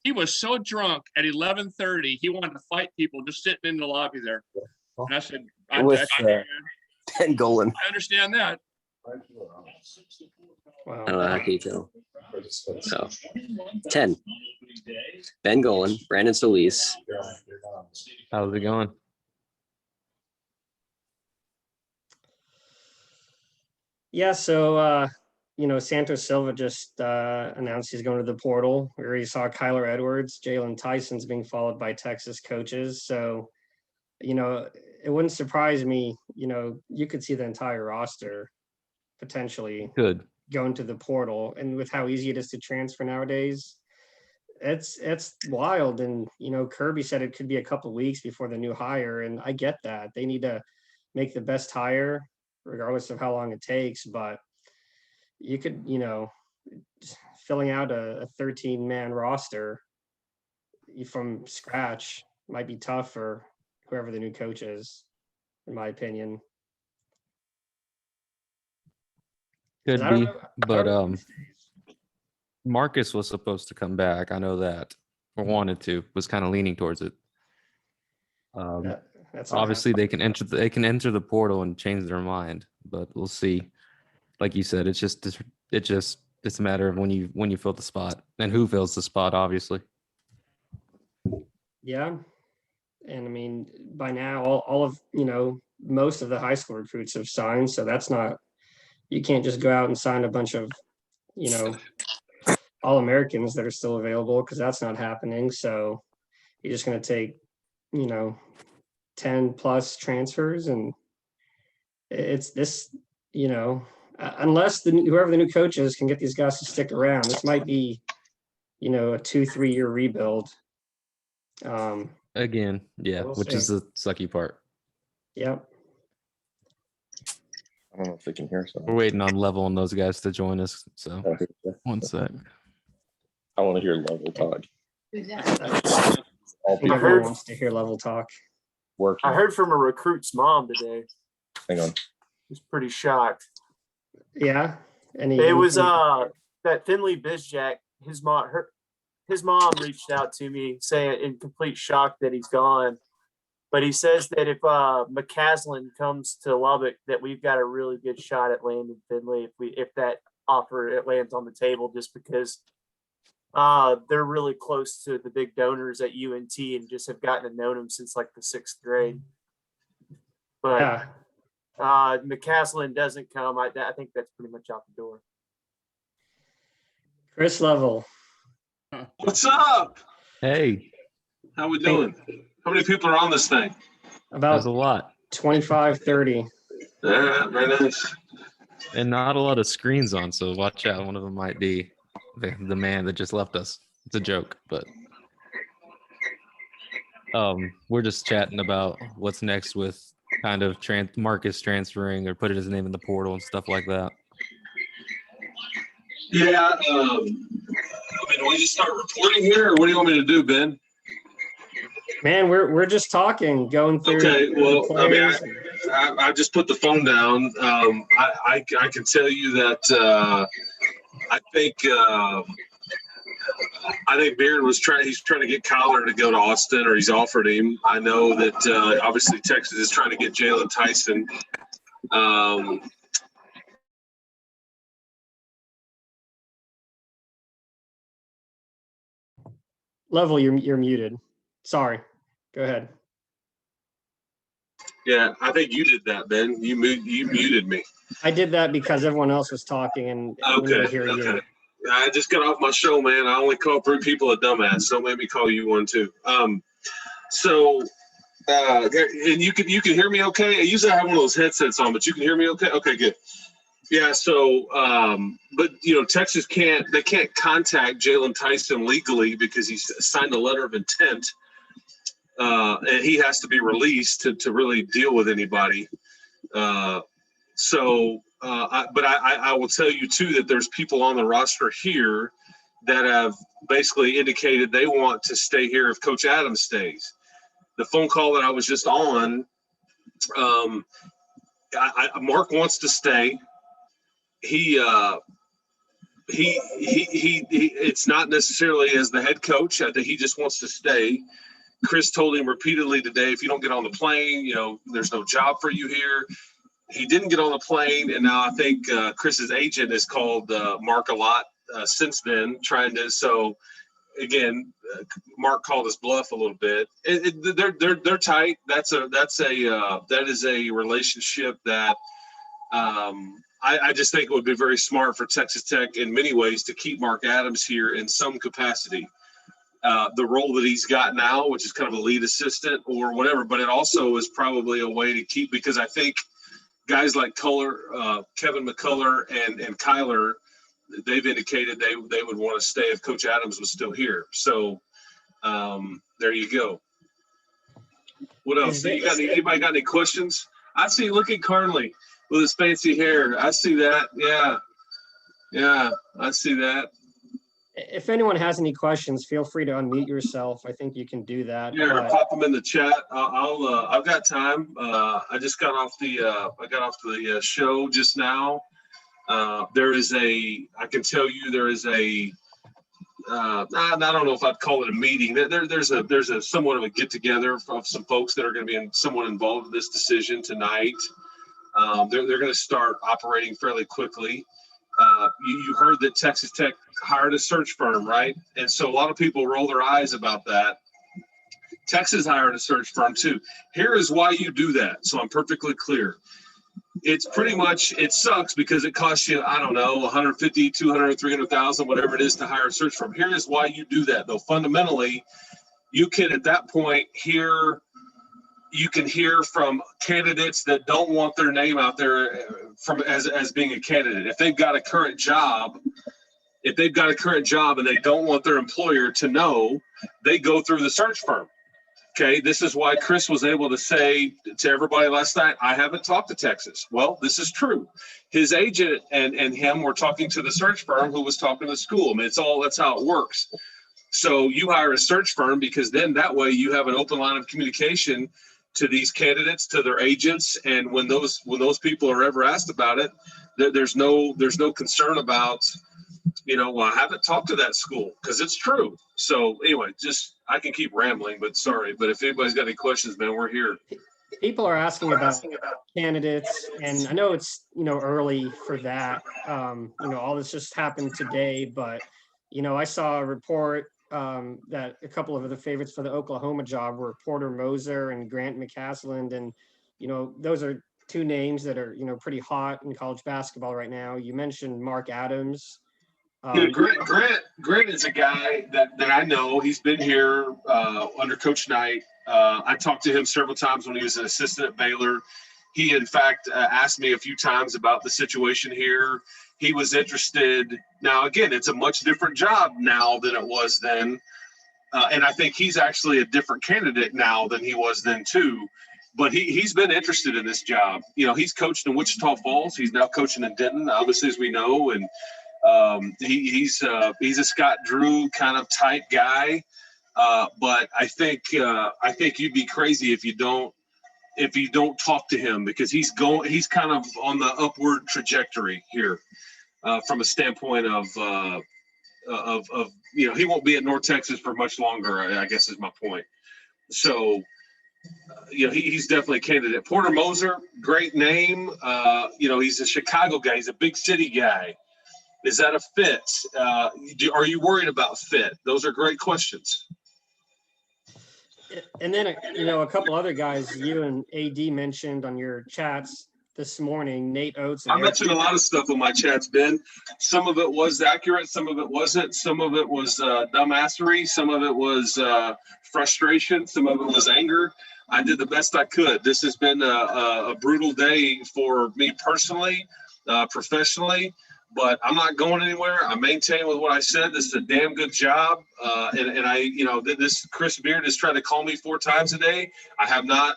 He was so drunk at 11:30, he wanted to fight people just sitting in the lobby there. And I said, Ben Golan. I understand that. Wow. I don't know how can you tell. So 10. Ben Golan, Brandon Solis. How's it going? Yeah, so Santos Silva just announced he's going to the portal. We already saw Kyler Edwards, Jalen Tyson's being followed by Texas coaches. So, it wouldn't surprise me, you could see the entire roster potentially Good. going to the portal. And with how easy it is to transfer nowadays, it's wild. And, Kirby said it could be a couple of weeks before the new hire. And I get that. They need to make the best hire, regardless of how long it takes. But you could, filling out a 13-man roster from scratch might be tough for whoever the new coach is, in my opinion. Could I don't be, know- I but don't know these days. Marcus was supposed to come back. I know that, or wanted to. Was kind of leaning towards it. That's not Obviously, happening. they can enter the portal and change their mind, but we'll see. Like you said, it's a matter of when you fill the spot and who fills the spot. Obviously, Yeah. And I mean, by now, all of, most of the high school recruits have signed. So that's not, you can't just go out and sign a bunch of, All-Americans that are still available, because that's not happening. So you're just going to take, 10 plus transfers, and it's this, unless whoever the new coach is can get these guys to stick around, this might be, a 2-3 year rebuild. again, yeah, We'll which see. is the sucky part. Yep. I don't know if they can hear We're something. waiting on Level and those guys to join us. So one sec. I want to hear Level talk. Who's that? All I think people everyone wants to hear level talk. working. I heard from a recruit's mom today. Hang on. Was pretty shocked. Yeah. It was that Finley Bizjack. His mom reached out to me saying in complete shock that he's gone. But he says that if McCaslin comes to Lubbock, that we've got a really good shot at landing Finley if that offer it lands on the table, just because they're really close to the big donors at UNT and just have gotten to know him since like the 6th grade. But Yeah. McCaslin doesn't come. I think that's pretty much out the door. Chris Level. What's up? Hey, How we doing? How many people are on this thing? About there's a lot 25, 30. Yeah, very nice. and not a lot of screens on. So watch out. One of them might be the man that just left us. It's a joke, but we're just chatting about what's next with kind of Marcus transferring or putting his name in the portal and stuff like that. Yeah. Do we just start reporting here, or what do you want me to do, Ben? Man, we're just talking, going through Okay. Well, the I mean, players. I just put the phone down. I can tell you that I think Beard he's trying to get Kyler to go to Austin, or he's offered him. I know that obviously Texas is trying to get Jalen Tyson. Level, you're muted. Sorry. Go ahead. Yeah, I think you did that, Ben. You muted me. I did that because everyone else was talking and we need to hear you. I just got off my show, man. I only call 3 people a dumbass. So let me call you one too. And you can hear me okay? I usually have one of those headsets on, but you can hear me okay? Okay, good. Yeah, so but Texas can't contact Jalen Tyson legally because he's signed a letter of intent. And he has to be released to really deal with anybody. But I will tell you too that there's people on the roster here that have basically indicated they want to stay here if Coach Adams stays. The phone call that I was just on, Mark wants to stay. He It's not necessarily as the head coach. I think he just wants to stay. Chris told him repeatedly today, if you don't get on the plane, there's no job for you here. He didn't get on the plane, and now I think Chris's agent has called Mark a lot since then, trying to. So again, Mark called his bluff a little bit. They're tight. That is a relationship that I just think it would be very smart for Texas Tech in many ways to keep Mark Adams here in some capacity. The role that he's got now, which is kind of a lead assistant or whatever, but it also is probably a way to keep, because I think guys like Kevin McCullough and Kyler, they've indicated they would want to stay if Coach Adams was still here. So there you go. What else? Anybody got any questions? I see, look at Carnley with his fancy hair. I see that. Yeah, I see that. If anyone has any questions, feel free to unmute yourself. I think you can do that. Yeah, but- pop them in the chat. I've got time. I just got off the show just now. I can tell you there is a I don't know if I'd call it a meeting. There's a somewhat of a get together of some folks that are going to be somewhat involved in this decision tonight. They're going to start operating fairly quickly. You heard that Texas Tech hired a search firm, right? And so a lot of people roll their eyes about that. Texas hired a search firm too. Here is why you do that. So I'm perfectly clear. It's pretty much, it sucks because it costs you, I don't know, 150, 200, 300,000, whatever it is to hire a search firm. Here is why you do that, though. Fundamentally, you can at that point hear from candidates that don't want their name out there from as being a candidate. If they've got a current job and they don't want their employer to know, they go through the search firm. Okay, this is why Chris was able to say to everybody last night, I haven't talked to Texas. Well, this is true. His agent and him were talking to the search firm who was talking to the school. I mean, that's how it works. So you hire a search firm because then that way you have an open line of communication to these candidates, to their agents, and when those people are ever asked about it, there's no concern about, well, I haven't talked to that school, because it's true. So anyway, I can keep rambling, but sorry. But if anybody's got any questions, man, we're here. People are asking about candidates, and I know it's early for that. All this just happened today, but I saw a report that a couple of the favorites for the Oklahoma job were Porter Moser and Grant McCasland, and those are two names that are pretty hot in college basketball right now. You mentioned Mark Adams. Grant is a guy that I know. He's been here under Coach Knight. I talked to him several times when he was an assistant at Baylor. He, in fact, asked me a few times about the situation here. He was interested. Now, again, it's a much different job now than it was then. And I think he's actually a different candidate now than he was then, too. But he's been interested in this job. He's coached in Wichita Falls. He's now coaching in Denton, obviously, as we know. And he's a Scott Drew kind of type guy. But I think you'd be crazy if you don't talk to him, because he's kind of on the upward trajectory here from a standpoint of he won't be at North Texas for much longer, I guess is my point. So he's definitely a candidate. Porter Moser, great name. He's a Chicago guy. He's a big city guy. Is that a fit? Are you worried about fit? Those are great questions. And then, a couple other guys you and AD mentioned on your chats this morning, Nate Oates. I mentioned a lot of stuff on my chats, Ben. Some of it was accurate. Some of it wasn't. Some of it was dumbassery. Some of it was frustration. Some of it was anger. I did the best I could. This has been a brutal day for me personally, professionally. But I'm not going anywhere. I'm maintaining with what I said. This is a damn good job. And I, this Chris Beard has tried to call me 4 times a day. I have not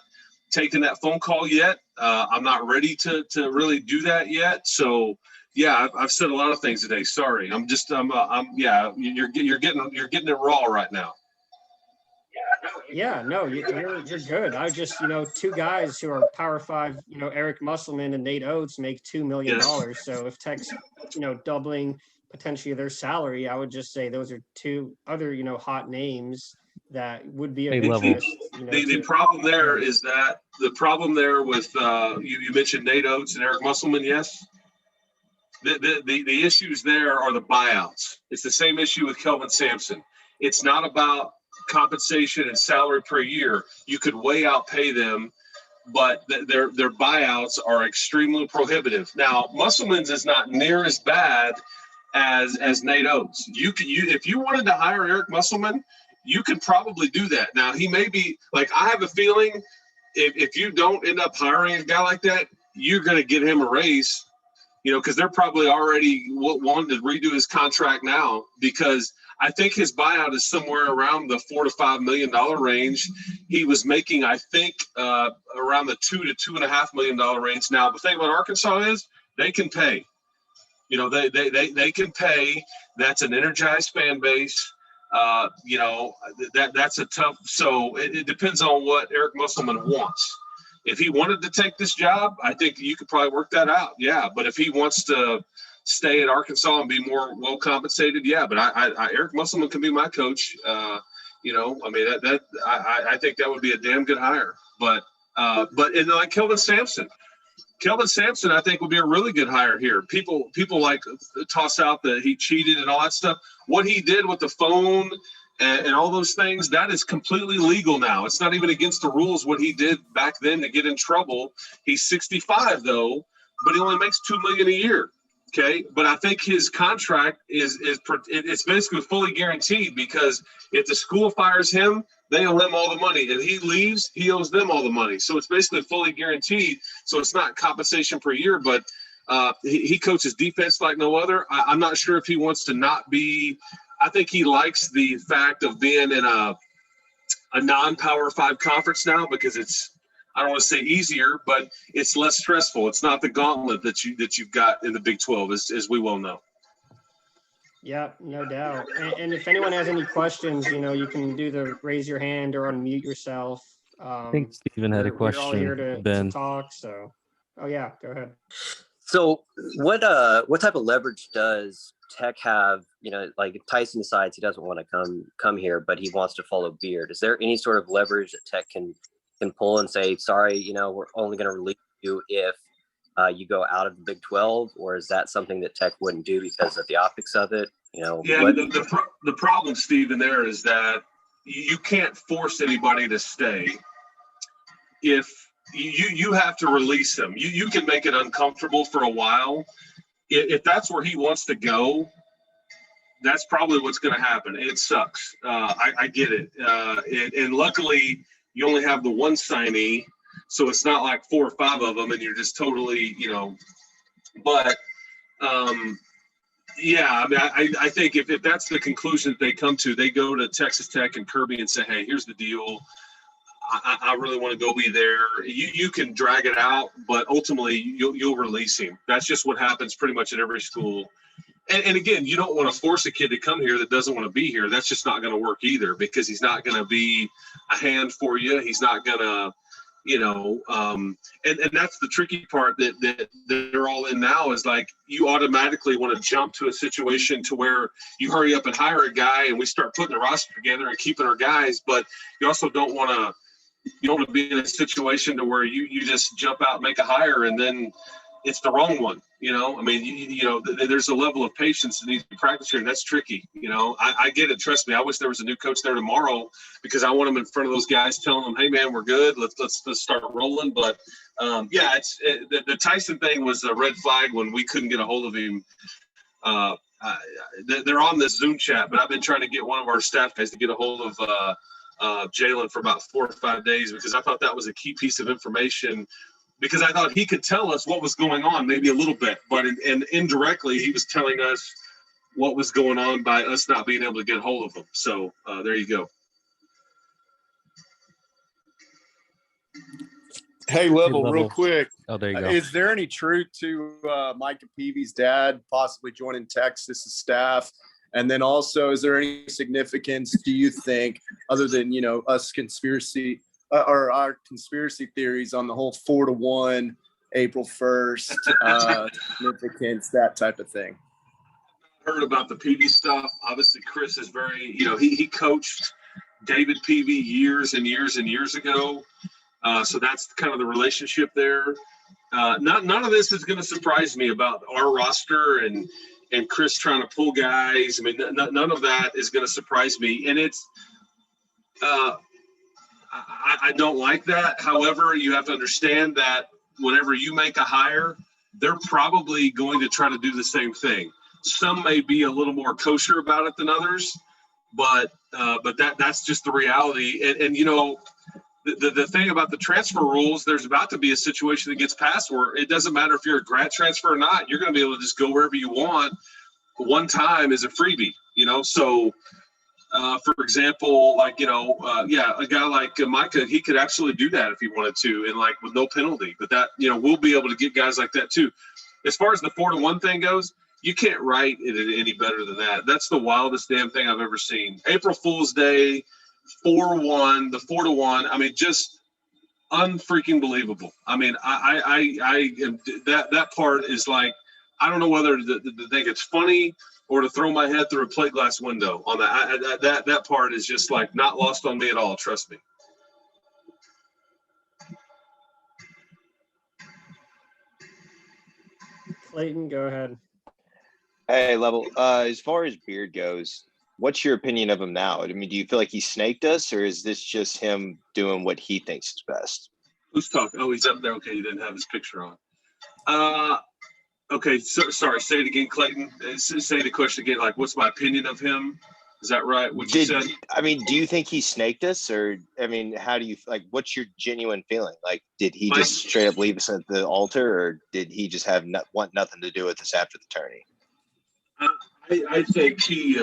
taken that phone call yet. I'm not ready to really do that yet. So yeah, I've said a lot of things today. Sorry. You're getting it raw right now. Yeah, no, you're good. I just, two guys who are Power 5, Eric Musselman and Nate Oates make $2 million. Yes. So if Tech's, doubling potentially their salary, I would just say those are two other, hot names that would be of Hey, level. interest. The problem there is that the problem there with you mentioned Nate Oates and Eric Musselman, yes. The issues there are the buyouts. It's the same issue with Kelvin Sampson. It's not about compensation and salary per year. You could way outpay them, but their buyouts are extremely prohibitive. Now, Musselman's is not near as bad as Nate Oates. If you wanted to hire Eric Musselman, you could probably do that. Now, he may be like, I have a feeling if you don't end up hiring a guy like that, you're going to get him a raise, because they're probably already wanting to redo his contract now, because I think his buyout is somewhere around the $4 to $5 million range. He was making, I think, around the $2 to $2.5 million range. Now, the thing about Arkansas is they can pay. They can pay. That's an energized fan base. That's a tough. So it depends on what Eric Musselman wants. If he wanted to take this job, I think you could probably work that out. Yeah, but if he wants to stay at Arkansas and be more well compensated, yeah. But Eric Musselman can be my coach. I think that would be a damn good hire. But like Kelvin Sampson, I think would be a really good hire here. People like toss out that he cheated and all that stuff. What he did with the phone and all those things, that is completely legal now. It's not even against the rules what he did back then to get in trouble. He's 65 though, but he only makes $2 million a year. Okay, but I think his contract it's basically fully guaranteed, because if the school fires him, they owe him all the money. If he leaves, he owes them all the money. So it's basically fully guaranteed. So it's not compensation per year, but he coaches defense like no other. I'm not sure if he wants to not be. I think he likes the fact of being in a non-Power 5 conference now, because it's, I don't want to say easier, but it's less stressful. It's not the gauntlet that you've got in the Big 12, as we well know. Yeah, no doubt. And if anyone has any questions, you can do the raise your hand or unmute yourself. I think Stephen had a We're all here question, to Ben. talk. So, oh yeah, go ahead. So what type of leverage does Tech have? Like if Tyson decides he doesn't want to come here, but he wants to follow Beard. Is there any sort of leverage that Tech can pull and say, sorry, we're only going to release you if you go out of the Big 12, or is that something that Tech wouldn't do because of the optics of it? Yeah, the problem, Stephen, there is that you can't force anybody to stay. If you have to release them, you can make it uncomfortable for a while. If that's where he wants to go, that's probably what's going to happen. It sucks. I get it. And luckily, you only have the one signee, so it's not like 4 or 5 of them, and you're just totally, But yeah, I think if that's the conclusion that they come to, they go to Texas Tech and Kirby and say, hey, here's the deal. I really want to go be there. You can drag it out, but ultimately you'll release him. That's just what happens pretty much at every school. And again, you don't want to force a kid to come here that doesn't want to be here. That's just not going to work either, because he's not going to be a hand for you. He's not going to, and that's the tricky part that they're all in now, is like you automatically want to jump to a situation to where you hurry up and hire a guy and we start putting the roster together and keeping our guys, but you also don't want to be in a situation to where you just jump out and make a hire and then it's the wrong one. There's a level of patience that needs to be practiced here, and that's tricky. I get it. Trust me. I wish there was a new coach there tomorrow, because I want them in front of those guys, telling them, "Hey, man, we're good. Let's start rolling." But the Tyson thing was a red flag when we couldn't get a hold of him. They're on this Zoom chat, but I've been trying to get one of our staff guys to get a hold of Jalen for about 4 or 5 days, because I thought that was a key piece of information. Because I thought he could tell us what was going on, maybe a little bit, but indirectly he was telling us what was going on by us not being able to get hold of him. So there you go. Hey, Level, real quick. Oh, there you go. Is there any truth to Micah Peavy's dad possibly joining Texas staff? And then also, is there any significance, do you think, other than, us conspiracy or our conspiracy theories on the whole 4-1 April 1st significance, that type of thing? heard about the Peavy stuff. Obviously, Chris is very, he coached David Peavy years and years and years ago. So that's kind of the relationship there. None of this is going to surprise me about our roster and Chris trying to pull guys. I mean, none of that is going to surprise me. And it's, I don't like that. However, you have to understand that whenever you make a hire, they're probably going to try to do the same thing. Some may be a little more kosher about it than others, but that's just the reality. And the thing about the transfer rules, there's about to be a situation that gets passed where it doesn't matter if you're a grad transfer or not. You're going to be able to just go wherever you want. One time is a freebie, So, for example, a guy like Micah, he could actually do that if he wanted to, and with no penalty. But that, we'll be able to get guys like that too. As far as the 4-1 thing goes, you can't write it any better than that. That's the wildest damn thing I've ever seen. April Fool's Day, 4-1, the 4-1. I mean, just unfreaking believable. I mean, I am that part is like, I don't know whether to think it's funny or to throw my head through a plate glass window on that. That part is just like not lost on me at all. Trust me. Clayton, go ahead. Hey, Level. As far as Beard goes, what's your opinion of him now? I mean, do you feel like he snaked us, or is this just him doing what he thinks is best? Who's talking? Oh, he's up there. Okay, you didn't have his picture on. Okay, so, sorry. Say it again, Clayton. Say the question again. What's my opinion of him? Is that right? What you said? I mean, do you think he snaked us, or I mean, how do you what's your genuine feeling? Did he just straight up leave us at the altar, or did he just want nothing to do with us after the tourney? I think he.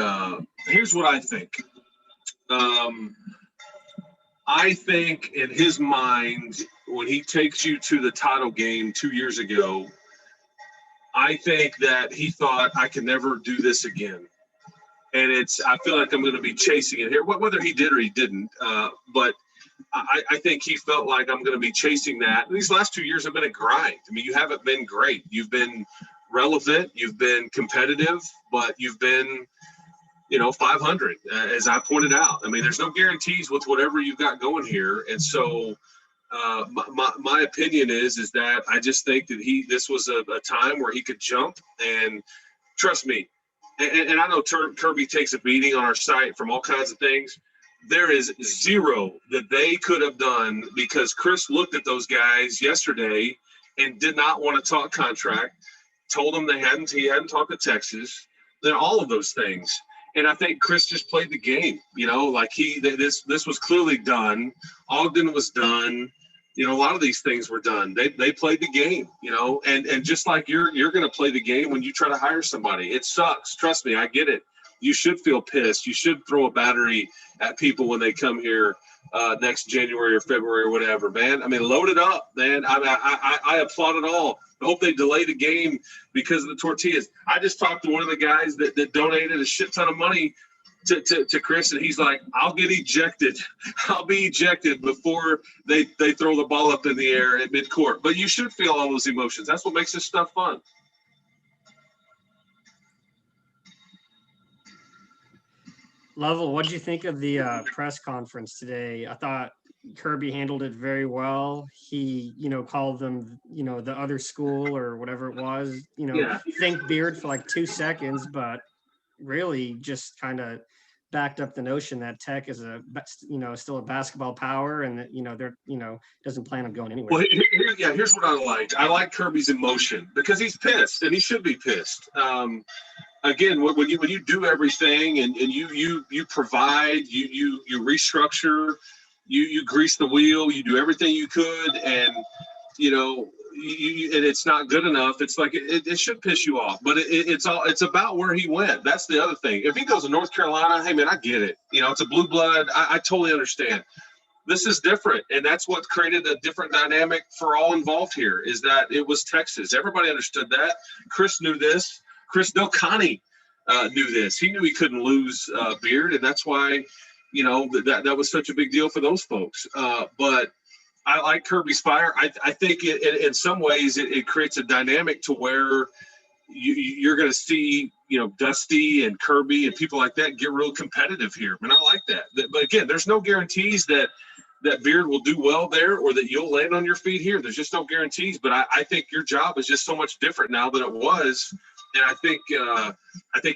Here's what I think. I think in his mind, when he takes you to the title game 2 years ago, I think that he thought I can never do this again. And I feel like I'm going to be chasing it here, whether he did or he didn't. But I think he felt like I'm going to be chasing that. And these last 2 years have been a grind. I mean, you haven't been great. You've been relevant. You've been competitive, but you've been, 500, as I pointed out. I mean, there's no guarantees with whatever you've got going here. And so my opinion is that I just think that this was a time where he could jump, and trust me. And I know Kirby takes a beating on our site from all kinds of things. There is zero that they could have done because Chris looked at those guys yesterday and did not want to talk contract, told them he hadn't talked to Texas, then all of those things. And I think Chris just played the game, this was clearly done. Ogden was done. A lot of these things were done. They played the game, and just like you're going to play the game when you try to hire somebody. It sucks. Trust me, I get it. You should feel pissed. You should throw a battery at people when they come here next January or February or whatever, man. I mean, load it up, man. I applaud it all. I hope they delay the game because of the tortillas. I just talked to one of the guys that donated a shit ton of money to Chris, and he's like, I'll get ejected. I'll be ejected before they throw the ball up in the air at midcourt. But you should feel all those emotions. That's what makes this stuff fun. Level, what did you think of the press conference today? I thought Kirby handled it very well. He, called them, the other school or whatever it was, think Beard for 2 seconds, but really just kind of backed up the notion that Tech is still a basketball power, and that they're doesn't plan on going anywhere. Well, here's what I liked. I like Kirby's emotion because he's pissed, and he should be pissed. Again, when you do everything and you provide, you restructure, you grease the wheel, you do everything you could, and and it's not good enough. It's like it should piss you off, but it's about where he went. That's the other thing. If he goes to North Carolina, hey man, I get it. It's a blue blood. I totally understand. This is different, and that's what created a different dynamic for all involved here. Is that it was Texas. Everybody understood that. Chris knew this. Chris Del Conte knew this. He knew he couldn't lose Beard, and that's why that was such a big deal for those folks. But I like Kirby's fire. I think in some ways it creates a dynamic to where you're going to see Dusty and Kirby and people like that get real competitive here. And I like that. But again, there's no guarantees that Beard will do well there or that you'll land on your feet here. There's just no guarantees. But I think your job is just so much different now than it was. And I think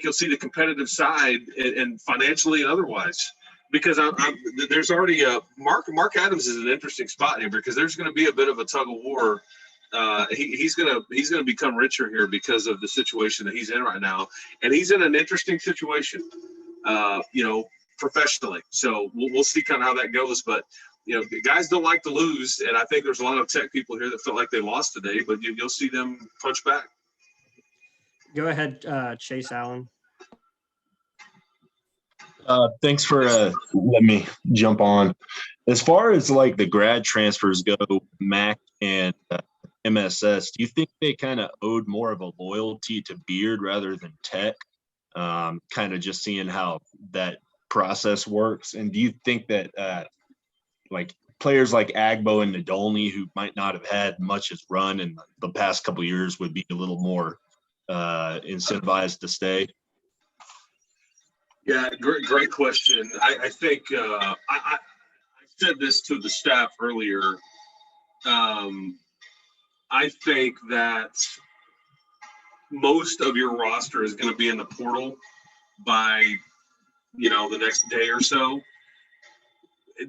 you'll see the competitive side and financially and otherwise. Because there's already Mark Adams is an interesting spot here because there's going to be a bit of a tug of war. He's gonna become richer here because of the situation that he's in right now, and he's in an interesting situation, professionally. So we'll see kind of how that goes. But guys don't like to lose, and I think there's a lot of Tech people here that felt like they lost today. But you'll see them punch back. Go ahead, Chase Allen. Thanks for letting me jump on. As far as like the grad transfers go, Mac and MSS, do you think they kind of owed more of a loyalty to Beard rather than Tech? Kind of just seeing how that process works. And do you think that like players like Agbo and Nadolny, who might not have had much as run in the past couple of years, would be a little more incentivized to stay? Yeah, great question. I think I said this to the staff earlier. I think that most of your roster is going to be in the portal by, the next day or so.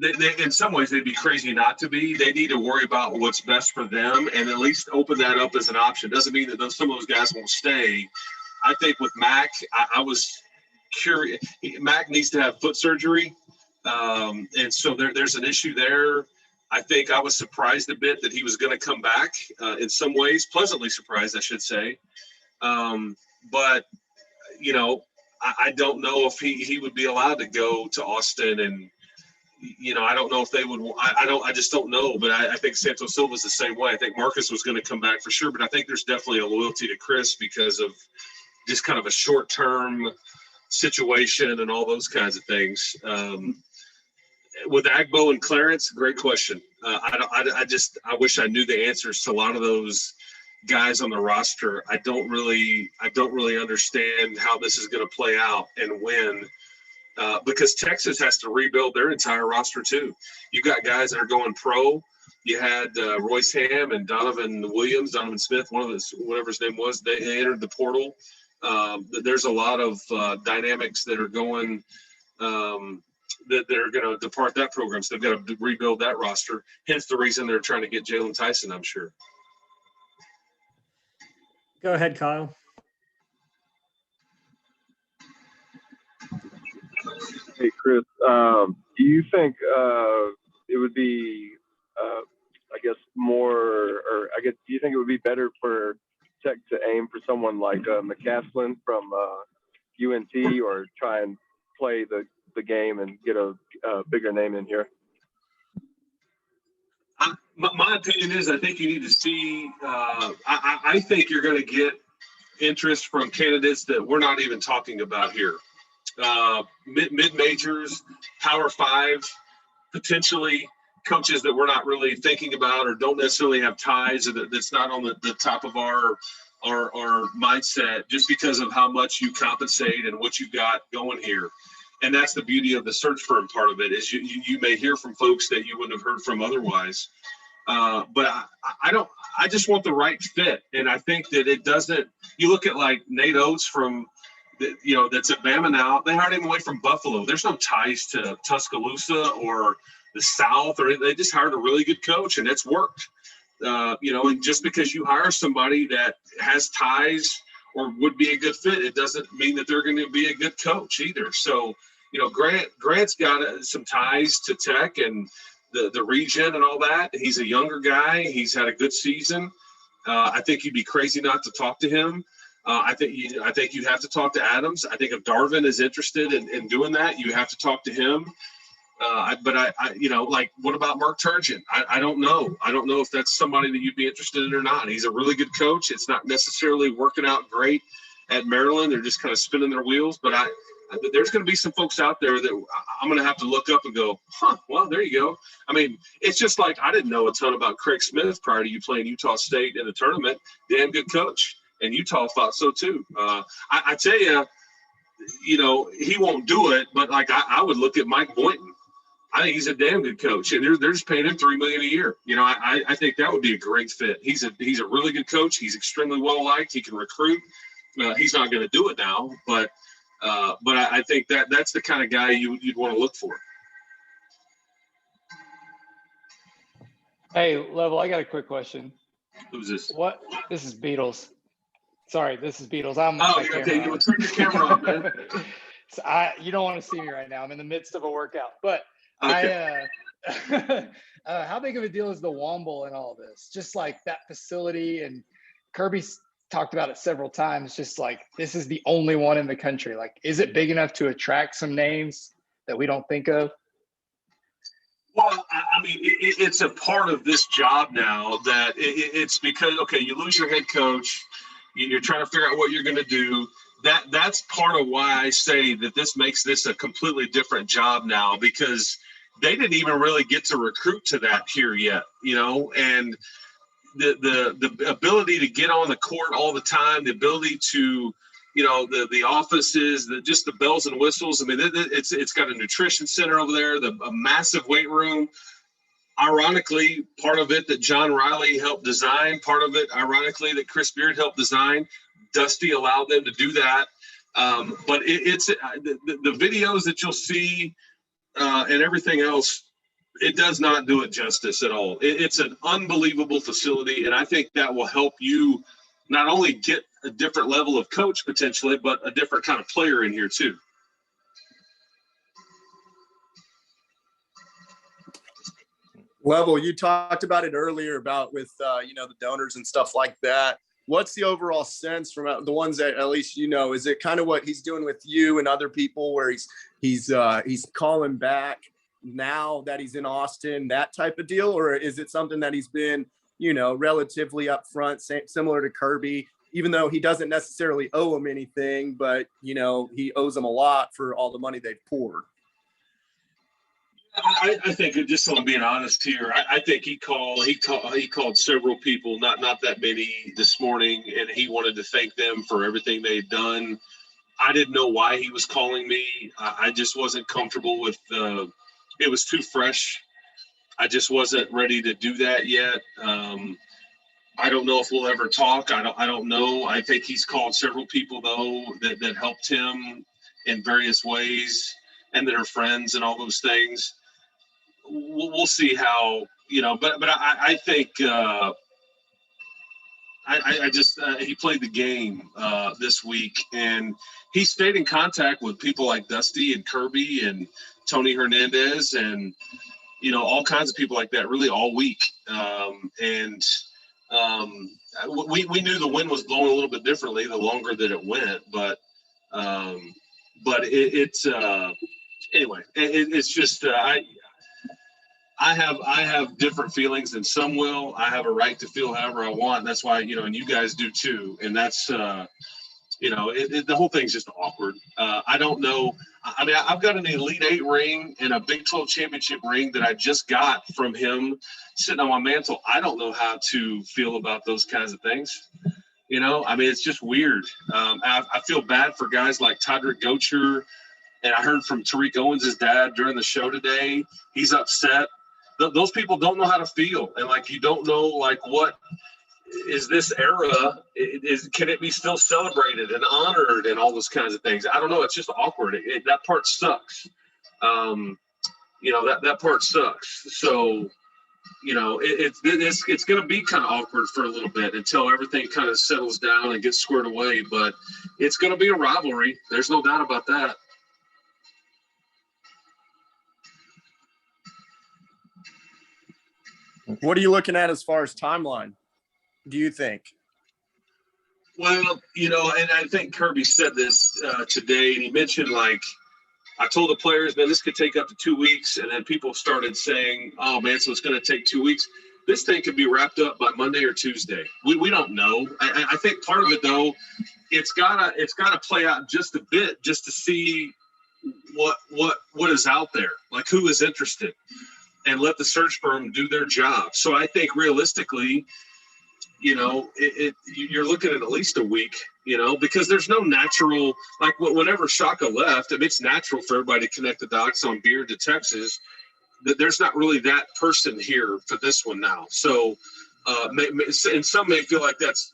They, in some ways, they'd be crazy not to be. They need to worry about what's best for them and at least open that up as an option. Doesn't mean that some of those guys won't stay. I think with Mac, I was curious. Mac needs to have foot surgery. And so there's an issue there. I think I was surprised a bit that he was going to come back in some ways, pleasantly surprised, I should say. But, I don't know if he would be allowed to go to Austin and, I don't know if they would. I just don't know. But I think Santos Silva's the same way. I think Marcus was going to come back for sure. But I think there's definitely a loyalty to Chris because of just kind of a short-term situation and all those kinds of things. With Agbo and Clarence, great question. I wish I knew the answers to a lot of those guys on the roster. I don't really understand how this is going to play out and when. Because Texas has to rebuild their entire roster too. You got guys that are going pro. You had Royce Ham and Donovan Smith, whatever his name was. They entered the portal. There's a lot of dynamics that are going that they're going to depart that program. So they've got to rebuild that roster. Hence the reason they're trying to get Jalen Tyson, I'm sure. Go ahead, Kyle. Hey, Chris, do you think it would be, do you think it would be better for Tech to aim for someone like McCaslin from UNT or try and play the game and get a bigger name in here? My opinion is I think you need to see I think you're going to get interest from candidates that we're not even talking about here. Mid-majors, Power 5, potentially coaches that we're not really thinking about or don't necessarily have ties or that's not on the top of our mindset just because of how much you compensate and what you've got going here. And that's the beauty of the search firm part of it is you may hear from folks that you wouldn't have heard from otherwise. But I just want the right fit. And I think that it doesn't, you look at like Nate Oates from, that's at Bama now. They hired him away from Buffalo. There's no ties to Tuscaloosa or the South, or they just hired a really good coach and it's worked. And just because you hire somebody that has ties or would be a good fit, it doesn't mean that they're going to be a good coach either. So, Grant's got some ties to Tech and the region and all that. He's a younger guy. He's had a good season. I think you'd be crazy not to talk to him. I think you have to talk to Adams. I think if Darvin is interested in doing that, you have to talk to him. But what about Mark Turgeon? I don't know. I don't know if that's somebody that you'd be interested in or not. He's a really good coach. It's not necessarily working out great at Maryland. They're just kind of spinning their wheels. But there's going to be some folks out there that I'm going to have to look up and go, well, there you go. I mean, it's just like I didn't know a ton about Craig Smith prior to you playing Utah State in the tournament. Damn good coach. and Utah thought so too. I tell you, he won't do it, but like I would look at Mike Boynton. I think he's a damn good coach, and they're just paying him $3 million a year. I think that would be a great fit. He's a really good coach. He's extremely well liked. He can recruit. He's not going to do it now, but I think that's the kind of guy you'd want to look for. Hey, Level, I got a quick question. Who's this? What? This is Beatles. Sorry, this is Beatles. I'm okay. You turn your camera on, man. So you don't want to see me right now. I'm in the midst of a workout, but okay. How big of a deal is the Womble in all this? Just like that facility, and Kirby's talked about it several times. Just like this is the only one in the country. Like, is it big enough to attract some names that we don't think of? Well, I mean, it's a part of this job now that it's because, okay, you lose your head coach, you're trying to figure out what you're going to do. That's part of why I say that this makes this a completely different job now, because they didn't even really get to recruit to that here yet, and the ability to get on the court all the time, the ability to, the offices, just the bells and whistles. I mean, it's got a nutrition center over there, a massive weight room. Ironically, part of it that John Riley helped design, part of it, ironically, that Chris Beard helped design. Dusty allowed them to do that. But it's the videos that you'll see and everything else, it does not do it justice at all. It's an unbelievable facility, and I think that will help you not only get a different level of coach potentially, but a different kind of player in here too. Level, you talked about it earlier about with the donors and stuff like that. What's the overall sense from the ones that at least is it kind of what he's doing with you and other people, where he's calling back now that he's in Austin, that type of deal? Or is it something that he's been, relatively upfront, similar to Kirby, even though he doesn't necessarily owe him anything, but, he owes them a lot for all the money they've poured? I think, just so I'm being honest here, I think he called several people, not that many, this morning, and he wanted to thank them for everything they've done. I didn't know why he was calling me. I just wasn't comfortable with it was too fresh. I just wasn't ready to do that yet. I don't know if we'll ever talk. I don't know. I think he's called several people though that helped him in various ways and that are friends and all those things. We'll see how, but I think I just he played the game this week, and he stayed in contact with people like Dusty and Kirby and Tony Hernandez and all kinds of people like that really all week. We knew the wind was blowing a little bit differently the longer that it went, but anyway, it's just I have different feelings than some will. I have a right to feel however I want. And that's why, and you guys do too. And that's, the whole thing's just awkward. I don't know. I mean, I've got an Elite 8 ring and a Big 12 championship ring that I just got from him sitting on my mantle. I don't know how to feel about those kinds of things. I mean, it's just weird. I feel bad for guys like Todrick Gocher. And I heard from Tariq Owens' dad during the show today. He's upset. Those people don't know how to feel. And you don't know, what is this era? Can it be still celebrated and honored and all those kinds of things? I don't know. It's just awkward. That part sucks. That part sucks. So, it's going to be kind of awkward for a little bit until everything kind of settles down and gets squared away. But it's going to be a rivalry. There's no doubt about that. What are you looking at as far as timeline, do you think? Well, and I think Kirby said this today, and he mentioned, I told the players, man, this could take up to 2 weeks. And then people started saying, oh, man, so it's going to take 2 weeks. This thing could be wrapped up by Monday or Tuesday. We don't know. I think part of it, though, it's gotta play out just a bit just to see what is out there, who is interested, and let the search firm do their job. So I think realistically, you're looking at least a week, because there's no natural, like whenever Shaka left, it's natural for everybody to connect the dots on Beard to Texas. That there's not really that person here for this one now. So, and some may feel like that's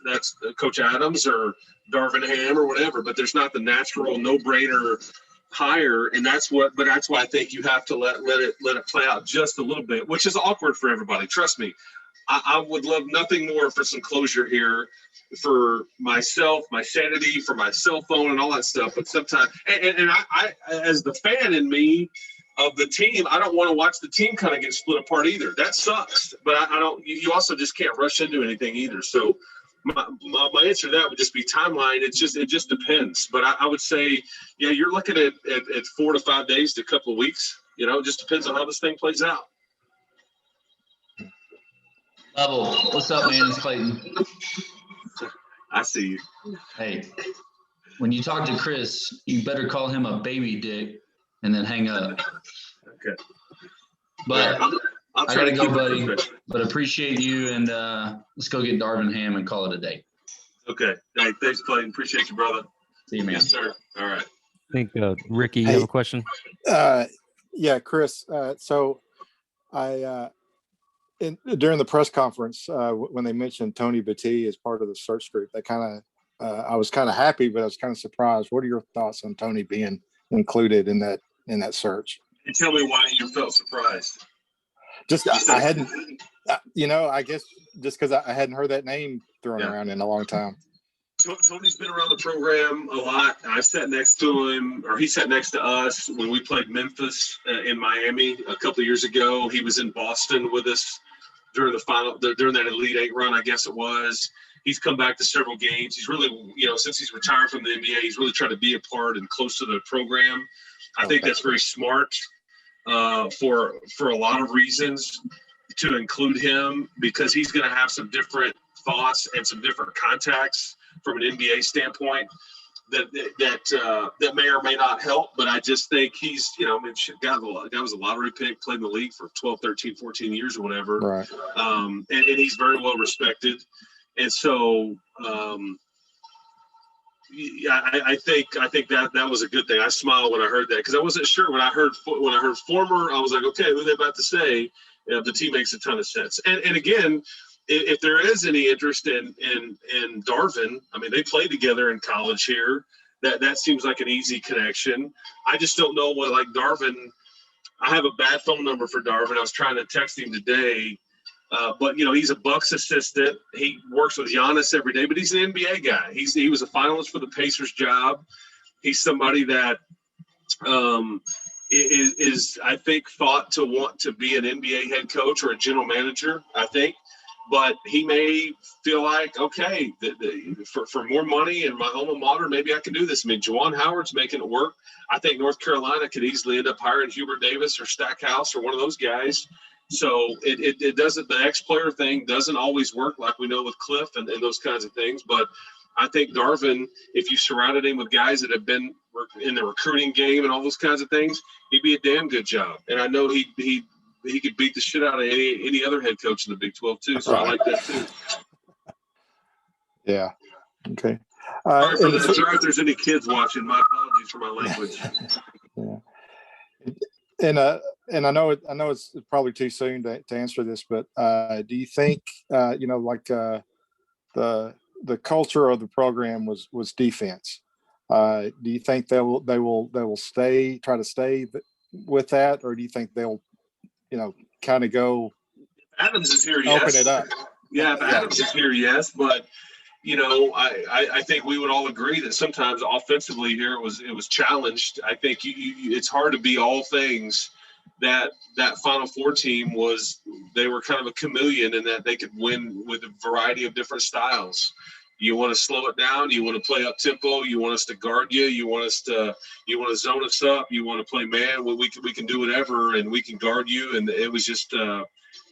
Coach Adams or Darvin Ham or whatever, but there's not the natural no-brainer hire, and that's why I think you have to let it play out just a little bit, which is awkward for everybody. Trust me. I would love nothing more for some closure here for myself, my sanity, for my cell phone and all that stuff. But sometimes, and I as the fan in me of the team, I don't want to watch the team kind of get split apart either. That sucks. But I don't. You also just can't rush into anything either. So my answer to that would just be timeline. It just depends. But I would say, yeah, you're looking at 4 to 5 days to a couple of weeks. It just depends on how this thing plays out. Bubble, what's up, man? It's Clayton. I see you. Hey, when you talk to Chris, you better call him a baby dick and then hang up. Okay. But I'll I try gotta to go, keep it buddy. moving. But appreciate you, and let's go get Darvin Ham and call it a day. Okay. Hey, thanks, Clayton. Appreciate you, brother. See you, man. Yes, sir. All right. I think Ricky, you have a question? Yeah, Chris. So during the press conference, when they mentioned Tony Battie as part of the search group, that kind of I was kind of happy, but I was kind of surprised. What are your thoughts on Tony being included in that search? And tell me why you felt surprised. Just I hadn't, I guess just because I hadn't heard that name thrown around in a long time. Tony's been around the program a lot. I sat next to him, or he sat next to us when we played Memphis in Miami a couple of years ago. He was in Boston with us during that Elite Eight run, I guess it was. He's come back to several games. He's really, since he's retired from the NBA, he's really tried to be a part and close to the program. I think that's very smart for a lot of reasons to include him, because he's going to have some different thoughts and some different contacts from an NBA standpoint that may or may not help. But I just think he's, guy was a lottery pick, played in the league for 12, 13, 14 years or whatever. Right. And he's very well respected. And so, I think that was a good thing. I smiled when I heard that, because I wasn't sure when I heard former. I was like, okay, what are they about to say? The team makes a ton of sense. And again, if there is any interest in Darvin, I mean, they played together in college here. That seems like an easy connection. I just don't know what, like, Darvin. I have a bad phone number for Darvin. I was trying to text him today. But he's a Bucks assistant. He works with Giannis every day, but he's an NBA guy. He was a finalist for the Pacers job. He's somebody that is I think thought to want to be an NBA head coach or a general manager, I think. But he may feel like, okay, for more money and my alma mater, maybe I can do this. I mean, Juwan Howard's making it work. I think North Carolina could easily end up hiring Hubert Davis or Stackhouse or one of those guys. So it doesn't, the ex-player thing doesn't always work, like we know with Cliff and those kinds of things. But I think Darvin, if you surrounded him with guys that have been in the recruiting game and all those kinds of things, he'd be a damn good job. And I know he could beat the shit out of any other head coach in the Big 12 too. So I like that too. Yeah. Okay. Sorry if there's any kids watching. My apologies for my language. Yeah. And I know it's probably too soon to answer this, but do you think the culture of the program was defense? Do you think they will try to stay with that, or do you think they'll kind of go? Adams is here. Open Yes. it up. Yeah, if Adams is here, yes, but. I think we would all agree that sometimes offensively here it was challenged. I think it's hard to be all things. That Final Four team they were kind of a chameleon in that they could win with a variety of different styles. You want to slow it down. You want to play up tempo. You want us to guard you. You want to zone us up. You want to play man. We can do whatever, and we can guard you. And it was just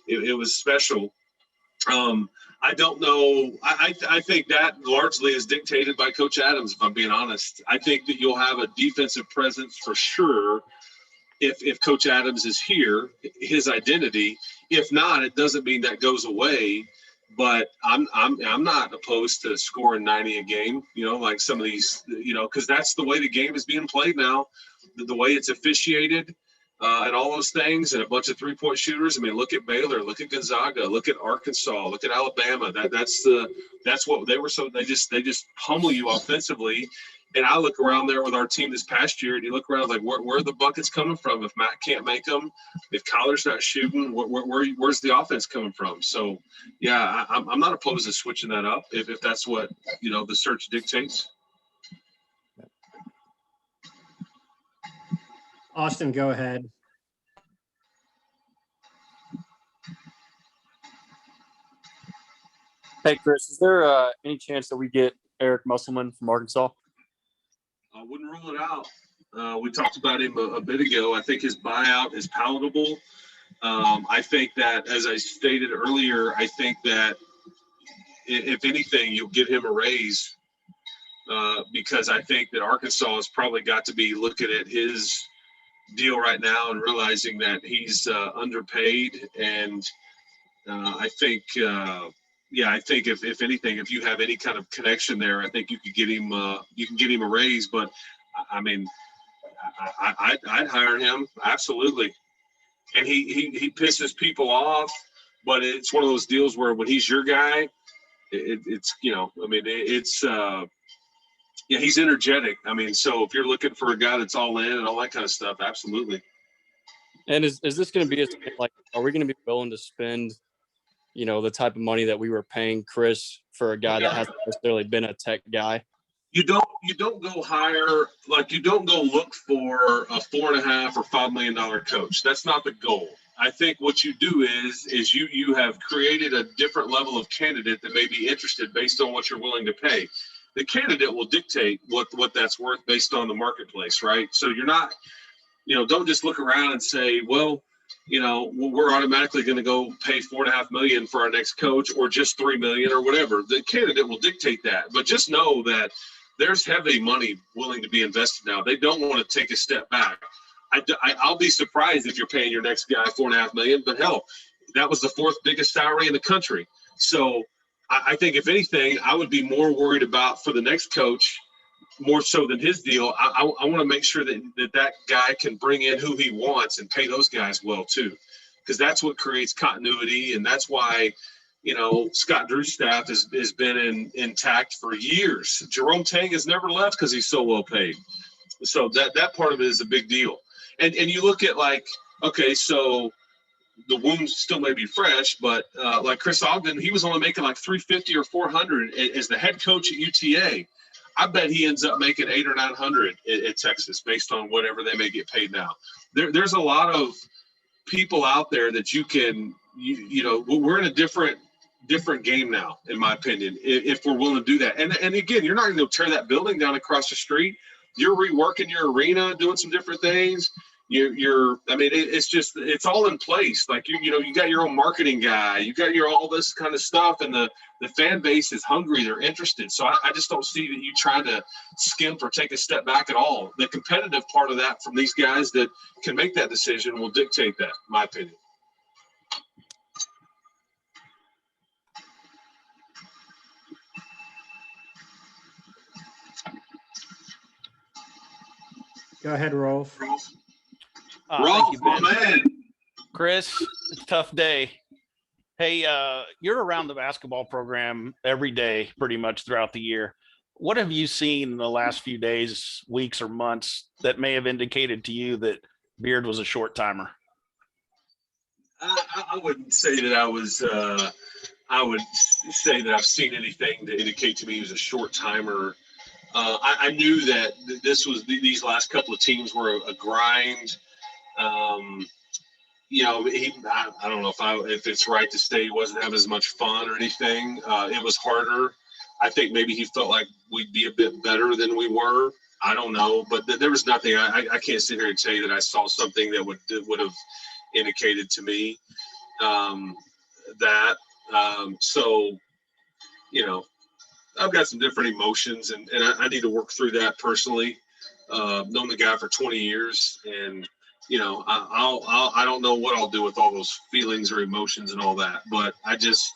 it was special. I don't know. I think that largely is dictated by Coach Adams, if I'm being honest. I think that you'll have a defensive presence for sure if Coach Adams is here, his identity. If not, it doesn't mean that goes away. but I'm not opposed to scoring 90 a game, like some of these, because that's the way the game is being played now, the way it's officiated, and all those things, and a bunch of 3-point shooters. I mean, look at Baylor, look at Gonzaga, look at Arkansas, look at Alabama. That's what they were. So they just pummel you offensively. And I look around there with our team this past year, and you look around like, where are the buckets coming from? If Matt can't make them, if Collar's not shooting, where's the offense coming from? So, yeah, I'm not opposed to switching that up if that's what the search dictates. Austin, go ahead. Hey, Chris, is there any chance that we get Eric Musselman from Arkansas? I wouldn't rule it out. We talked about him a bit ago. I think his buyout is palatable. I think that, as I stated earlier, I think that if anything, you'll get him a raise because I think that Arkansas has probably got to be looking at his deal right now and realizing that he's underpaid. And I think, I think if anything, if you have any kind of connection there, I think you could get him. You can get him a raise. But I mean, I'd hire him absolutely. And he pisses people off, but it's one of those deals where when he's your guy, it's he's energetic. I mean, so if you're looking for a guy that's all in and all that kind of stuff, absolutely. And is this going to be like, are we going to be willing to spend, the type of money that we were paying Chris for a guy that hasn't necessarily been a Tech guy? You don't go hire, like you don't go look for a $4.5 or $5 million coach. That's not the goal. I think what you do is you have created a different level of candidate that may be interested based on what you're willing to pay. The candidate will dictate what that's worth based on the marketplace, right? So you're not, don't just look around and say, well, we're automatically going to go pay $4.5 million for our next coach, or just $3 million or whatever. The candidate will dictate that, but just know that there's heavy money willing to be invested now. They don't want to take a step back. I'll be surprised if you're paying your next guy $4.5 million, but hell, that was the 4th biggest salary in the country. So I think if anything, I would be more worried about for the next coach, more so than his deal. I want to make sure that guy can bring in who he wants and pay those guys well too, because that's what creates continuity. And that's why, Scott Drew's staff has been intact for years. Jerome Tang has never left because he's so well paid. So that part of it is a big deal. And you look at okay, so the wounds still may be fresh, but like Chris Ogden, he was only making like $350 or $400 as the head coach at UTA. I bet he ends up making $800 or $900 at Texas based on whatever they may get paid now. There's a lot of people out there that you can, we're in a different game now, in my opinion, if we're willing to do that. And again, you're not going to tear that building down across the street. You're reworking your arena, doing some different things. It's all in place. Like you got your own marketing guy, you got all this kind of stuff, and the fan base is hungry, they're interested. So I just don't see that you trying to skimp or take a step back at all. The competitive part of that from these guys that can make that decision will dictate that, in my opinion. Go ahead, Rolf. Rolf, my man. Chris, it's a tough day. Hey, you're around the basketball program every day, pretty much throughout the year. What have you seen in the last few days, weeks, or months that may have indicated to you that Beard was a short timer? I wouldn't say that I was. I would say that I've seen anything to indicate to me he was a short timer. I knew that these last couple of teams were a grind. I don't know if it's right to say he wasn't having as much fun or anything. It was harder. I think maybe he felt like we'd be a bit better than we were. I don't know, but there was nothing. I can't sit here and tell you that I saw something that would have indicated to me that. So, I've got some different emotions, and I need to work through that personally. Known the guy for 20 years, and I don't know what I'll do with all those feelings or emotions and all that. But I just,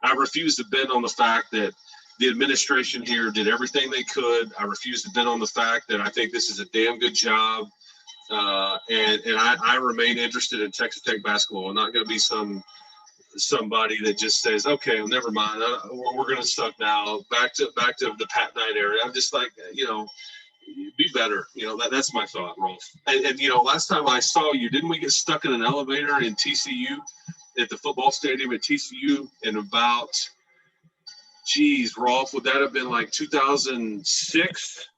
I refuse to bend on the fact that the administration here did everything they could. I refuse to bend on the fact that I think this is a damn good job. And I remain interested in Texas Tech basketball. I'm not going to be somebody that just says, okay, well, never mind. We're going to suck now. Back to the Pat Knight era. I'm just like, be better. That's my thought, Rolf. And last time I saw you, didn't we get stuck in an elevator in TCU at the football stadium at TCU in about, geez, Rolf, would that have been like 2006?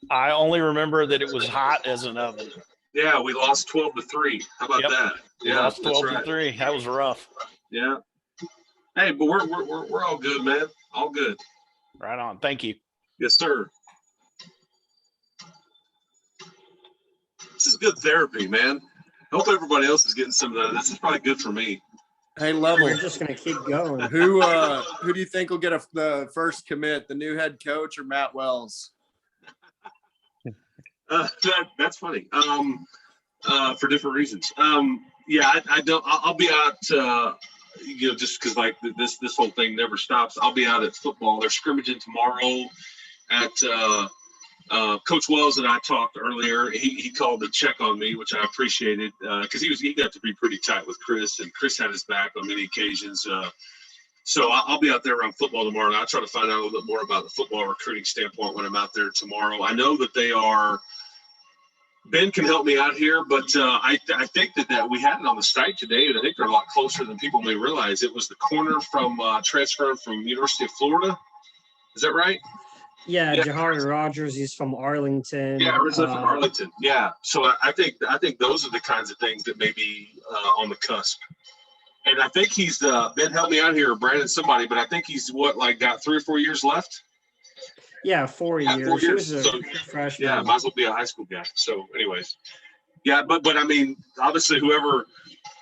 I only remember that it was hot as an oven. Yeah, we lost 12-3. How about that? We lost 12-3. That was rough. Yeah. Hey, but we're all good, man. All good. Right on. Thank you. Yes, sir. This is good therapy, man. I hope everybody else is getting some of that. This is probably good for me. Hey, Level. We're just gonna keep going. Who do you think will get the first commit? The new head coach or Matt Wells? That's funny. For different reasons. Yeah, I don't. I'll be out. Just because like this whole thing never stops. I'll be out at football. They're scrimmaging tomorrow at. Coach Wells and I talked earlier. He called to check on me, which I appreciated because he got to be pretty tight with Chris, and Chris had his back on many occasions. So I'll be out there around football tomorrow, and I'll try to find out a little bit more about the football recruiting standpoint when I'm out there tomorrow. I know that they are. Ben can help me out here, but I think that we had it on the site today, and I think they're a lot closer than people may realize. It was the corner from transferring from University of Florida. Is that right? Yeah, Jahari Rogers. He's from Arlington. Yeah, originally from Arlington. Yeah, so I think those are the kinds of things that may be on the cusp. And I think he's Ben. Help me out here, Brandon. Somebody, but I think he's got 3 or 4 years left. Yeah, 4 years. 4 He years. was a So, freshman. yeah, might as well be a high school guy. So, anyways, yeah, but I mean, obviously, whoever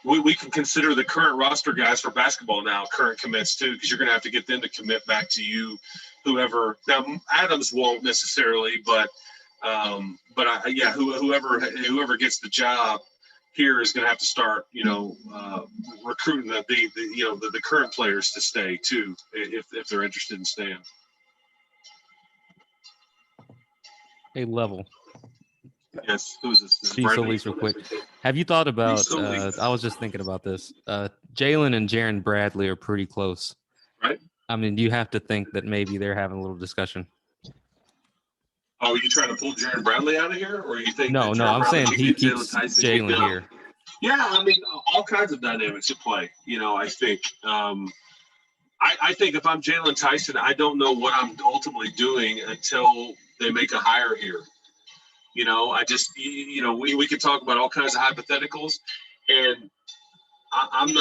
we can consider the current roster guys for basketball now current commits too, because you're going to have to get them to commit back to you. Whoever now Adams won't necessarily, but whoever gets the job here is going to have to start, recruiting the current players to stay too, if they're interested in staying. Hey, Level. Yes, who's this? Chief Solis real quick. Have you thought about, I was just thinking about this. Jalen and Jaron Bradley are pretty close. Right. I mean, you have to think that maybe they're having a little discussion. Oh, are you trying to pull Jaron Bradley out of here? Or you think No, that Jaron I'm Bradley saying can he get keeps Tyson Jalen kicked out? here. Yeah, I mean, all kinds of dynamics at play. I think. I think if I'm Jalen Tyson, I don't know what I'm ultimately doing until they make a hire here. I just, we could talk about all kinds of hypotheticals, and I'm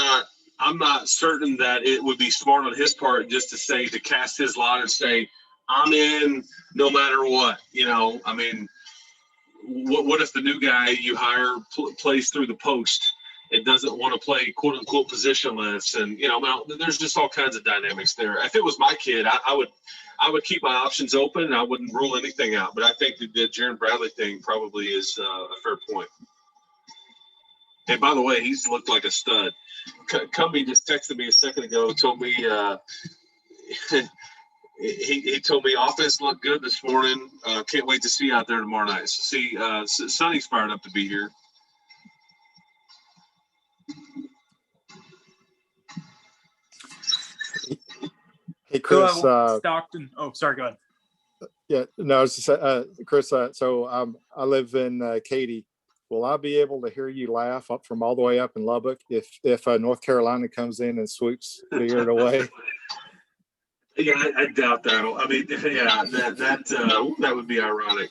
not certain that it would be smart on his part just to cast his lot and say, I'm in no matter what. I mean, what if the new guy you hire plays through the post and doesn't want to play quote unquote positionless? And, there's just all kinds of dynamics there. If it was my kid, I would keep my options open and I wouldn't rule anything out. But I think the Jaron Bradley thing probably is a fair point. And by the way, he's looked like a stud. Cumbie just texted me a second ago, told me he told me offense looked good this morning. Can't wait to see you out there tomorrow night. So see, Sonny's fired up to be here. Hey, Chris. Stockton. Oh, sorry. Go ahead. Yeah, no, it's just, Chris. So I live in Katy. Will I be able to hear you laugh up from all the way up in Lubbock if North Carolina comes in and sweeps Beard away? Yeah, I doubt that. I mean, yeah, that would be ironic.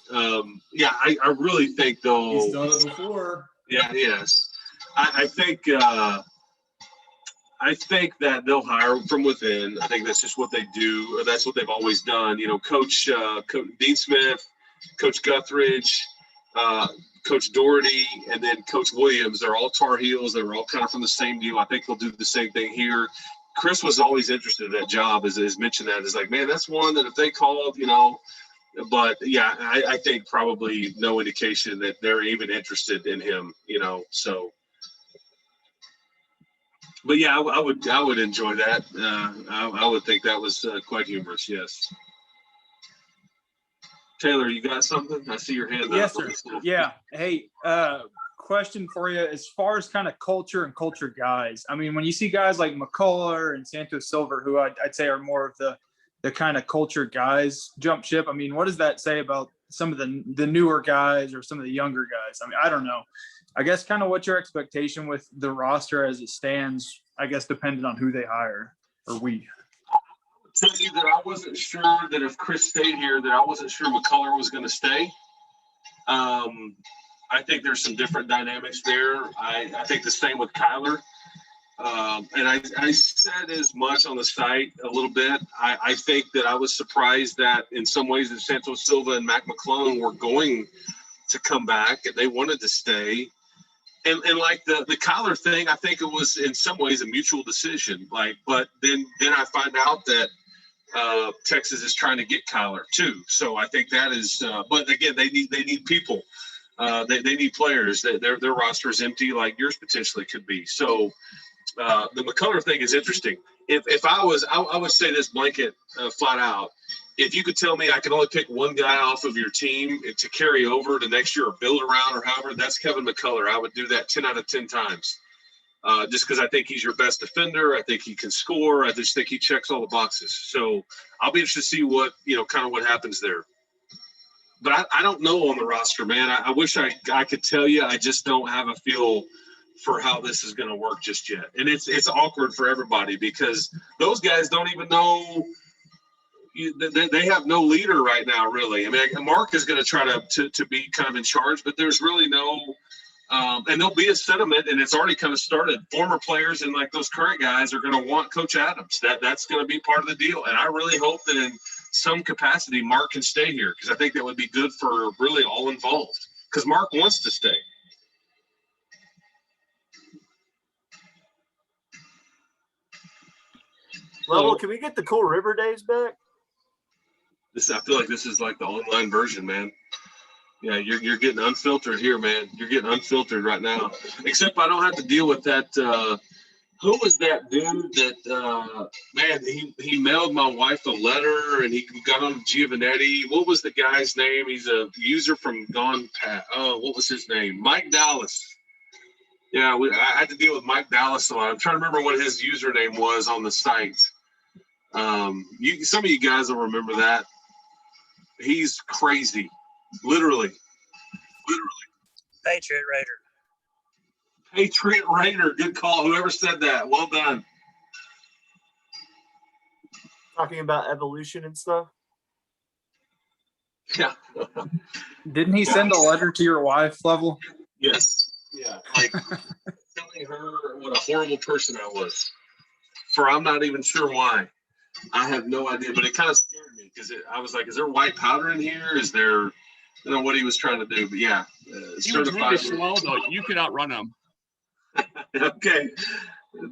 Yeah, I really think though. He's done it before. Yeah, yes. I think that they'll hire from within. I think that's just what they do. That's what they've always done. Coach Dean Smith, Coach Guthridge, Coach Doherty, and then Coach Williams. They're all Tar Heels. They were all kind of from the same deal. I think they'll do the same thing here. Chris was always interested in that job, as mentioned that. Is like, man, that's one that if they called, but yeah, I think probably no indication that they're even interested in him, so. But yeah, I would enjoy that. I would think that was quite humorous. Yes. Taylor, you got something? I see your hand up. Yes, sir. Yeah. Hey, question for you as far as kind of culture and culture guys. I mean, when you see guys like McCullough and Santos Silver, who I'd say are more of the kind of culture guys jump ship. I mean, what does that say about some of the newer guys or some of the younger guys? I mean, I don't know. I guess kind of what's your expectation with the roster as it stands, I guess, depending on who they hire or we. Tell you that I wasn't sure that if Chris stayed here, that I wasn't sure McCullough was going to stay. I think there's some different dynamics there. I think the same with Kyler. And I said as much on the site a little bit. I think that I was surprised that in some ways that Santos Silva and Mac McClung were going to come back and they wanted to stay. And like the Kyler thing, I think it was in some ways a mutual decision. But then I find out that Texas is trying to get Kyler too. So I think that is. But again, they need people. They need players. Their roster is empty, like yours potentially could be. So the McCullough thing is interesting. If I would say this blanket flat out. If you could tell me I could only pick one guy off of your team to carry over to next year or build around or however, that's Kevin McCullough. I would do that 10 out of 10 times. Just because I think he's your best defender. I think he can score. I just think he checks all the boxes. So I'll be interested to see what happens there. But I don't know on the roster, man. I wish I could tell you. I just don't have a feel for how this is going to work just yet. And it's awkward for everybody because those guys don't even know. They have no leader right now, really. I mean, Mark is going to try to be kind of in charge, but there's really no and there'll be a sentiment, and it's already kind of started. Former players and like those current guys are going to want Coach Adams. That's going to be part of the deal. And I really hope that in some capacity, Mark can stay here because I think that would be good for really all involved because Mark wants to stay. Level, can we get the Cool River days back? I feel like this is like the online version, man. Yeah, you're getting unfiltered here, man. You're getting unfiltered right now. Except I don't have to deal with that. Who was that dude that man? He mailed my wife a letter and he got on Giovanetti. What was the guy's name? He's a user from Gone Pat. Oh, what was his name? Mike Dallas. Yeah, I had to deal with Mike Dallas a lot. I'm trying to remember what his username was on the site. Some of you guys will remember that. He's crazy. Literally. Patriot Raider. Patriot Raider. Good call. Whoever said that. Well done. Talking about evolution and stuff. Yeah. Didn't he send a letter to your wife, Level? Yes. Yeah. Like telling her what a horrible person I was. For I'm not even sure why. I have no idea, but it kind of scared me because I was like, is there white powder in here? Is there, what he was trying to do? But yeah. He was really slow, though. You could outrun him. Okay.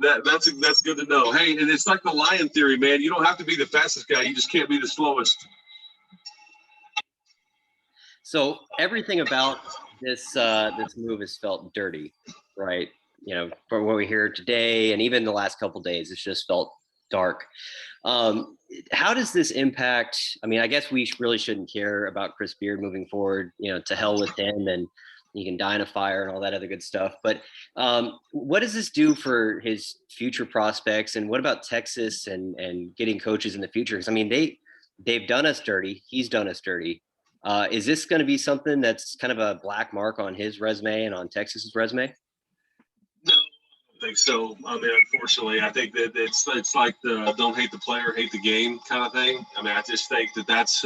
That's good to know. Hey, and it's like the lion theory, man. You don't have to be the fastest guy. You just can't be the slowest. So everything about this move has felt dirty, right? From what we hear today and even the last couple of days, it's just felt dark. How does this impact? I mean, I guess we really shouldn't care about Chris Beard moving forward. To hell with him, and he can die in a fire and all that other good stuff. But what does this do for his future prospects? And what about Texas and getting coaches in the future? Because I mean, they've done us dirty. He's done us dirty. Is this going to be something that's kind of a black mark on his resume and on Texas's resume? No, I think so. I mean, unfortunately, I think that it's like the don't hate the player, hate the game kind of thing. I mean, I just think that's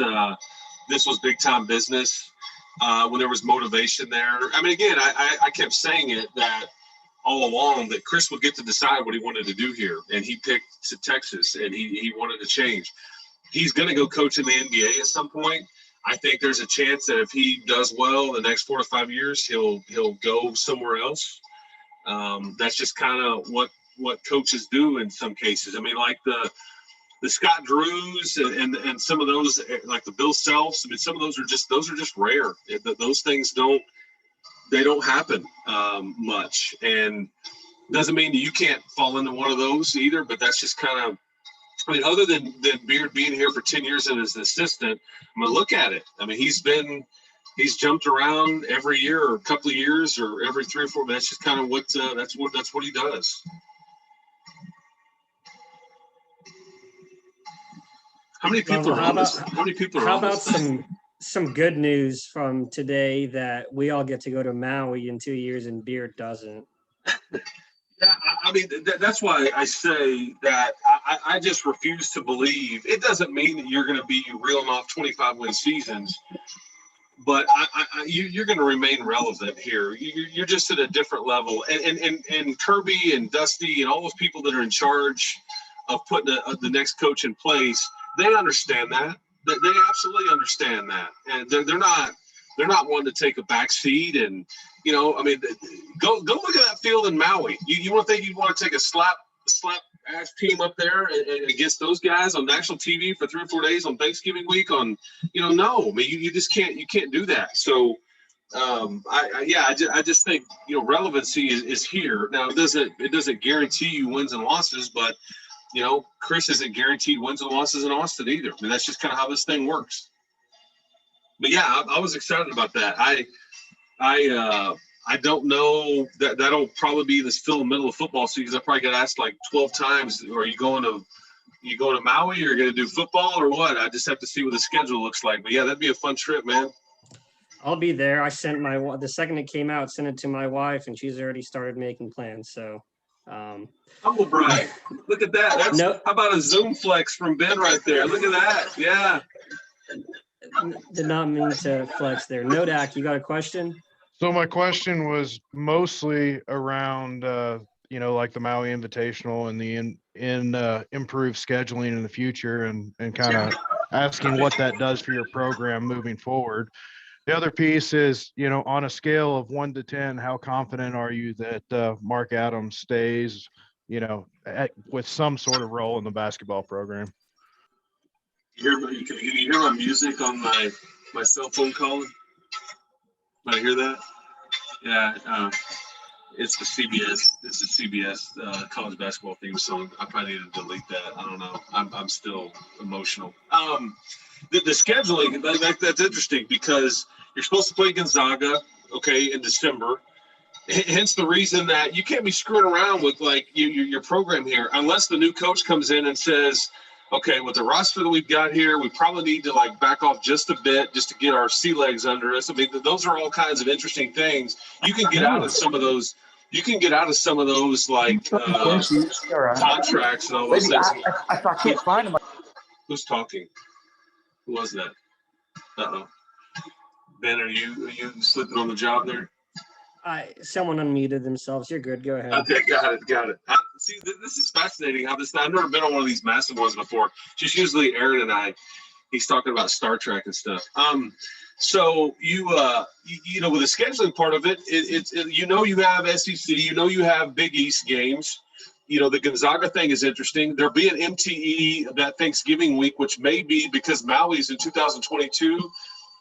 this was big time business when there was motivation there. I mean, again, I kept saying it that all along that Chris would get to decide what he wanted to do here, and he picked to Texas, and he wanted to change. He's going to go coach in the NBA at some point. I think there's a chance that if he does well in the next 4 to 5 years, he'll go somewhere else. That's just kind of what coaches do in some cases. I mean, like the Scott Drews and some of those, like the Bill Selfs. I mean, some of those are just rare. Those things don't happen much. And Doesn't mean that you can't fall into one of those either, but that's just kind of, I mean, other than Beard being here for 10 years and as an assistant, I mean, look at it. I mean, he's jumped around every year or a couple of years or every 3 or 4. That's just kind of what that's what he does. How many people are on this? How many people are How on about this? some good news from today that we all get to go to Maui in 2 years and Beard doesn't? Yeah, I mean, that's why I say that I just refuse to believe. It doesn't mean that you're going to be reeling off 25-win seasons, but you're going to remain relevant here. You're just at a different level. And Kirby and Dusty and all those people that are in charge of putting the next coach in place, they understand that. They absolutely understand that, and they're not one to take a back seat. And you know, I mean, go look at that field in Maui. You want to think you want to take a slap ass team up there and against those guys on national TV for 3 or 4 days on Thanksgiving week? On, you know, no, I mean, you just can't do that. So I just think, you know, relevancy is here now. It doesn't guarantee you wins and losses, but you know, Chris isn't guaranteed wins and losses in Austin either. I mean, that's just kind of how this thing works. But yeah, I was excited about that. I don't know that'll probably be this still middle of football season. I probably got asked like 12 times, are you going to Maui, or you're going to do football or what? I just have to see what the schedule looks like. But yeah, that'd be a fun trip, man. I'll be there. I sent the second it came out, sent it to my wife, and she's already started making plans. So humble brag. Look at that. That's How about a Zoom flex from Ben right there? Look at that. Yeah. Did not mean to flex there. Nodak, you got a question? So my question was mostly around, like the Maui Invitational and the improved scheduling in the future, and kind of asking what that does for your program moving forward. The other piece is, on a scale of 1 to 10, how confident are you that Mark Adams stays, with some sort of role in the basketball program? Can you hear my music on my cell phone calling? Did I hear that? Yeah, it's the CBS. It's the CBS college basketball theme song. I probably need to delete that. I don't know. I'm still emotional. The scheduling, that's interesting because you're supposed to play Gonzaga, okay, in December. Hence the reason that you can't be screwing around with like your program here unless the new coach comes in and says, okay, with the roster that we've got here, we probably need to like back off just a bit just to get our sea legs under us. I mean, those are all kinds of interesting things. You can get out of some of those. You can get out of some of those like contracts and all those things. I can't find them. Who's talking? Who was that? Uh-oh. Ben, are you slipping on the job there? Someone unmuted themselves. You're good. Go ahead. Okay, got it. See, this is fascinating how this. I've never been on one of these massive ones before. Just usually Aaron and I. He's talking about Star Trek and stuff. So you with the scheduling part of it, you have SEC, you have Big East games. The Gonzaga thing is interesting. There'll be an MTE that Thanksgiving week, which may be because Maui's in 2022.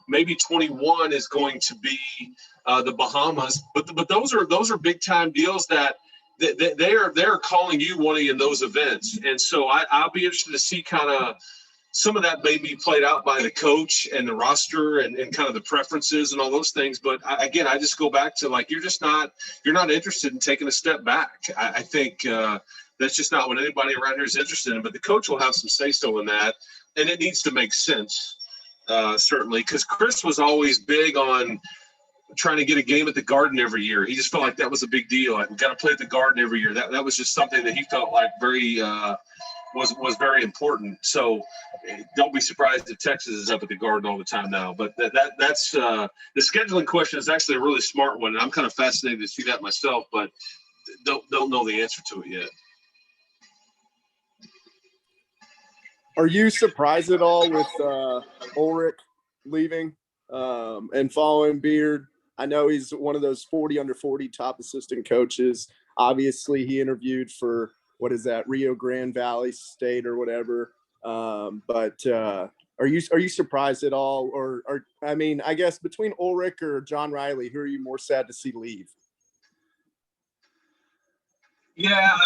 Maybe 21 is going to be the Bahamas, but those are big time deals that they're calling you wanting in those events, and so I'll be interested to see kind of some of that may be played out by the coach and the roster and kind of the preferences and all those things. But I just go back to like you're not interested in taking a step back. I think that's just not what anybody around here is interested in. But the coach will have some say so in that, and it needs to make sense. Certainly, because Chris was always big on trying to get a game at the Garden every year. He just felt like that was a big deal. Like, we got to play at the Garden every year. That was just something that he felt like very was very important. So don't be surprised if Texas is up at the Garden all the time now. But that's the scheduling question is actually a really smart one. And I'm kind of fascinated to see that myself, but don't know the answer to it yet. Are you surprised at all with Ulrich leaving and following Beard? I know he's one of those 40 under 40 top assistant coaches. Obviously, he interviewed for, what is that, Rio Grande Valley State or whatever. But are you surprised at all? Or I guess between Ulrich or John Riley, who are you more sad to see leave? Yeah,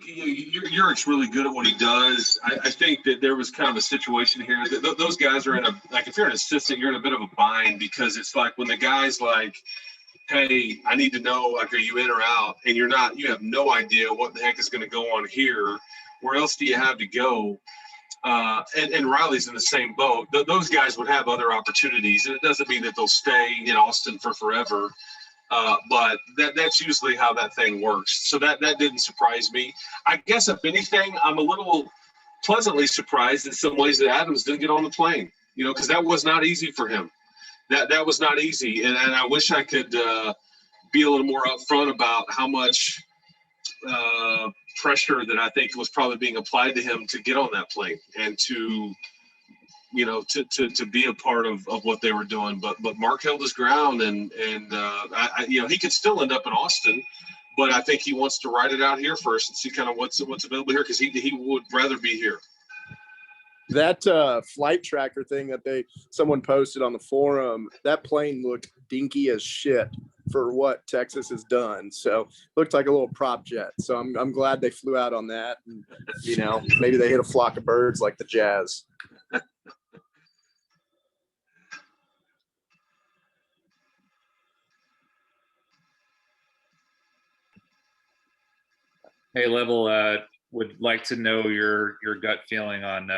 Urich's really good at what he does. I think that there was kind of a situation here that those guys are in a, like, if you're an assistant, you're in a bit of a bind, because it's like when the guy's like, hey, I need to know, like, are you in or out? And you have no idea what the heck is going to go on here. Where else do you have to go? And Riley's in the same boat. Those guys would have other opportunities, and it doesn't mean that they'll stay in Austin for forever. But that's usually how that thing works. So that didn't surprise me. I guess if anything, I'm a little pleasantly surprised in some ways that Adams didn't get on the plane, because that was not easy for him. That was not easy. And I wish I could be a little more upfront about how much pressure that I think was probably being applied to him to get on that plane and to be a part of what they were doing. But Mark held his ground, and he could still end up in Austin, but I think he wants to ride it out here first and see kind of what's available here, because he would rather be here. That flight tracker thing that someone posted on the forum, that plane looked dinky as shit for what Texas has done. So looked like a little prop jet. So I'm glad they flew out on that. And, maybe they hit a flock of birds like the Jazz. Hey, Level, would like to know your gut feeling on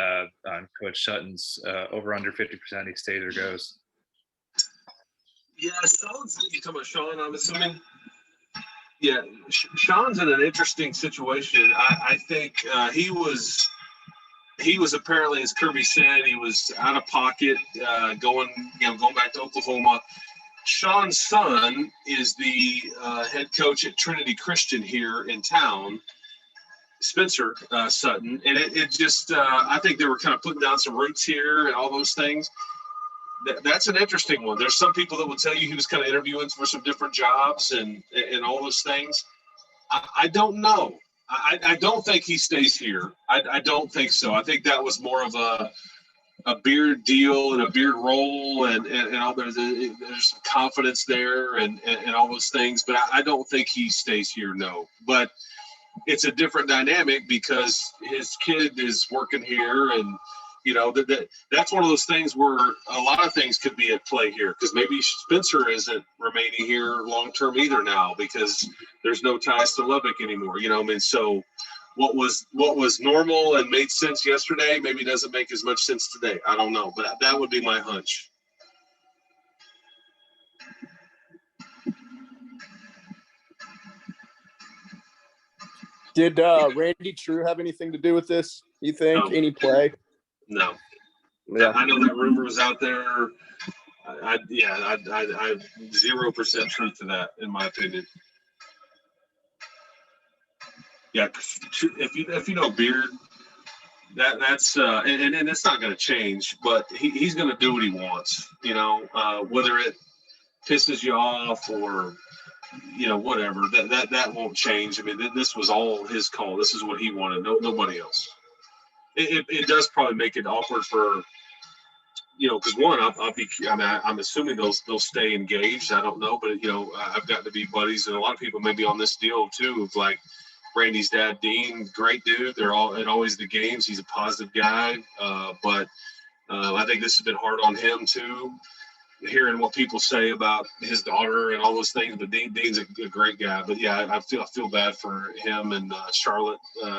Coach Sutton's over under 50% he stays or goes. Yeah, you talking about Sean, I'm assuming? Yeah, Sean's in an interesting situation. I think he was apparently, as Kirby said, he was out of pocket, going back to Oklahoma. Sean's son is the head coach at Trinity Christian here in town, Spencer Sutton, and it just I think they were kind of putting down some roots here and all those things. That's an interesting one. There's some people that will tell you he was kind of interviewing for some different jobs and all those things. I don't know. I don't think he stays here. I don't think so. I think that was more of a beard deal and a beard roll and all there's some confidence there and all those things. But I don't think he stays here. No. But it's a different dynamic because his kid is working here, and that's one of those things where a lot of things could be at play here, because maybe Spencer isn't remaining here long term either now because there's no ties to Lubbock anymore. So what was normal and made sense yesterday maybe doesn't make as much sense today. I don't know, but that would be my hunch. Did Randy True have anything to do with this, you think? No. Any play? No. Yeah. I know that rumor was out there. I 0% truth to that, in my opinion. Yeah, if you know Beard, that's and it's not going to change, but he's going to do what he wants. Whether it pisses you off or whatever, that won't change. I mean, this was all his call. This is what he wanted. Nobody else. It does probably make it awkward for, because one, I'm assuming they'll stay engaged. I don't know, but I've got to be buddies, and a lot of people may be on this deal too. Of like Randy's dad, Dean, great dude. They're all at always the games. He's a positive guy, but I think this has been hard on him too. Hearing what people say about his daughter and all those things, but Dean's a great guy. But yeah, I feel bad for him and Charlotte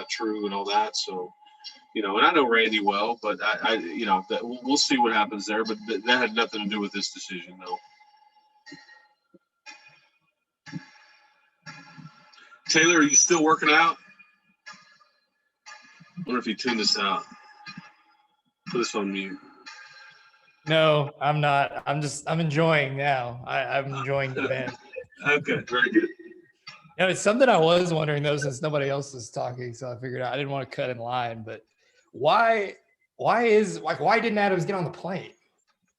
True and all that. So. And I know Randy well, but we'll see what happens there. But that had nothing to do with this decision, though. Taylor, are you still working out? I wonder if you tuned this out. Put this on mute. No, I'm not. I'm enjoying now. I'm enjoying the band. Okay, very good. It's something I was wondering though, since nobody else is talking. So I figured I didn't want to cut in line, but why didn't Adams get on the plane?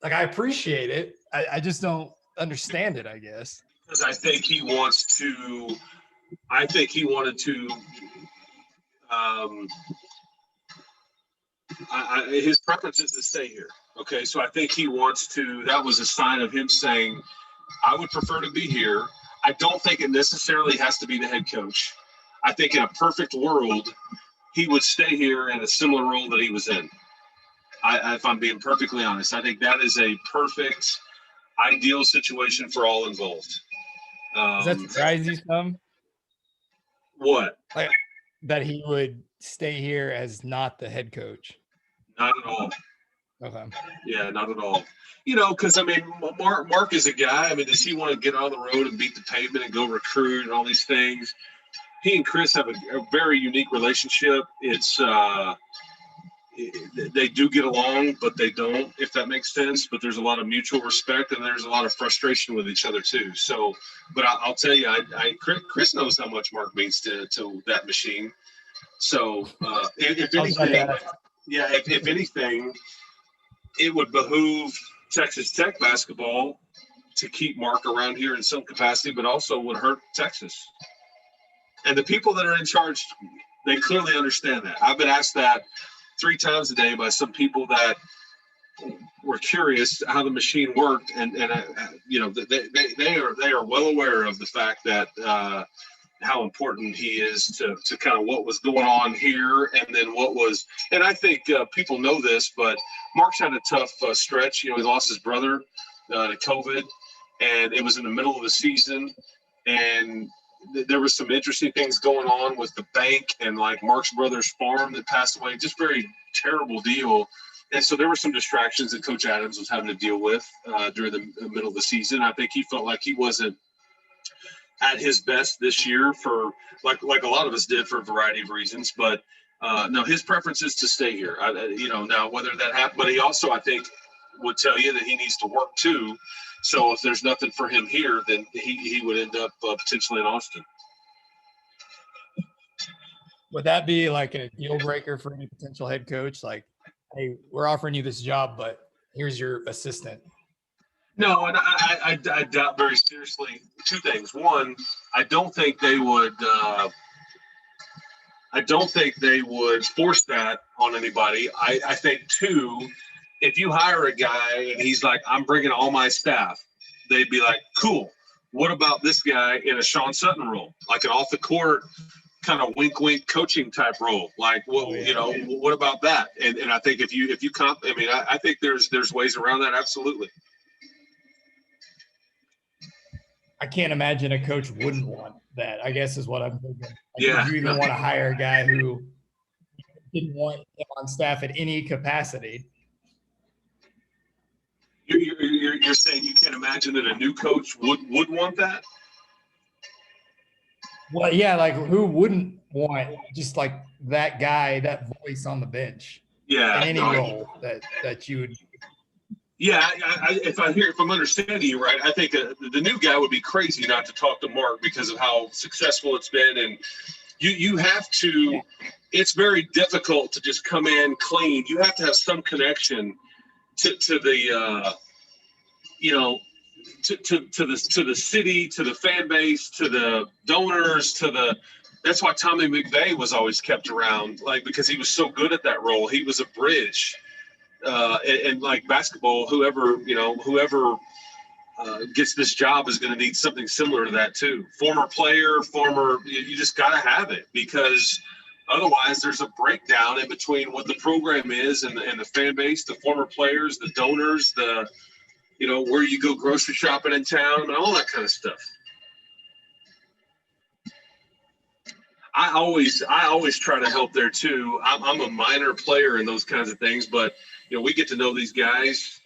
Like, I appreciate it. I just don't understand it, I guess. Because I think he wanted to. His preference is to stay here. Okay, so I think he wants to. That was a sign of him saying, "I would prefer to be here." I don't think it necessarily has to be the head coach. I think in a perfect world, he would stay here in a similar role that he was in. If I'm being perfectly honest, I think that is a perfect, ideal situation for all involved. Does that surprise you some? What? Like, that he would stay here as not the head coach? Not at all. Okay. Yeah, not at all. You know, because I mean, Mark is a guy. I mean, does he want to get on the road and beat the pavement and go recruit and all these things? He and Chris have a very unique relationship. It's they do get along, but they don't, if that makes sense. But there's a lot of mutual respect, and there's a lot of frustration with each other too. So, but I'll tell you, Chris knows how much Mark means to that machine. So, if anything, yeah, if anything, it would behoove Texas Tech basketball to keep Mark around here in some capacity, but also would hurt Texas. And the people that are in charge, they clearly understand that. I've been asked that 3 times a day by some people that were curious how the machine worked, and you know, they are well aware of the fact that how important he is to kind of what was going on here, and then what was. And I think people know this, but Mark's had a tough stretch. You know, he lost his brother to COVID, and it was in the middle of the season, and there was some interesting things going on with the bank and like Mark's brother's farm that passed away. Just very terrible deal. And so there were some distractions that Coach Adams was having to deal with during the middle of the season. I think he felt like he wasn't at his best this year for like a lot of us did for a variety of reasons. But no, his preference is to stay here. You know, now whether that happened, but he also, I think, would tell you that he needs to work too. So if there's nothing for him here, then he would end up potentially in Austin. Would that be like a deal breaker for any potential head coach? Like, hey, we're offering you this job, but here's your assistant. No, and I doubt very seriously 2 things. One, I don't think they would force that on anybody. I think 2, if you hire a guy and he's like, I'm bringing all my staff, they'd be like, cool. What about this guy in a Sean Sutton role, like an off the court kind of wink coaching type role? Like, well, you know, what about that? And I think if you I think there's ways around that. Absolutely. I can't imagine a coach wouldn't want that, I guess is what I'm thinking. Like, yeah. Would you even want to hire a guy who didn't want him on staff at any capacity? You're saying you can't imagine that a new coach would want that? Well, yeah, like who wouldn't want just like that guy, that voice on the bench? Yeah, in any role that you would. Yeah, if I'm understanding you right, I think the new guy would be crazy not to talk to Mark because of how successful it's been, and you have to. It's very difficult to just come in clean. You have to have some connection to the you know, to the city, to the fan base, to the donors, that's why Tommy McVeigh was always kept around, like, because he was so good at that role. He was a bridge. And like basketball, whoever gets this job is going to need something similar to that too. Former player, you just got to have it, because otherwise there's a breakdown in between what the program is and the fan base, the former players, the donors, where you go grocery shopping in town and all that kind of stuff. I always try to help there too. I'm a minor player in those kinds of things, but we get to know these guys,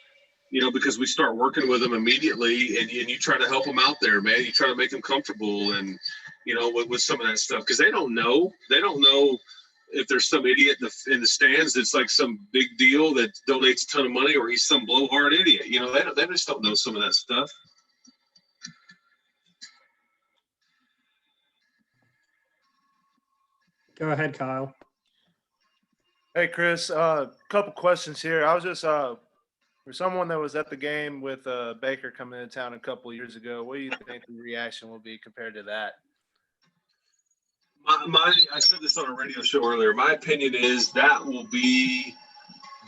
because we start working with them immediately, and you try to help them out there, man. You try to make them comfortable, and with some of that stuff, because they don't know if there's some idiot in the stands that's like some big deal that donates a ton of money, or he's some blowhard idiot. They just don't know some of that stuff. Go ahead, Kyle. Hey, Chris, couple questions here. I was just for someone that was at the game with Baker coming into town a couple years ago, what do you think the reaction will be compared to that? I said this on a radio show earlier. My opinion is that will be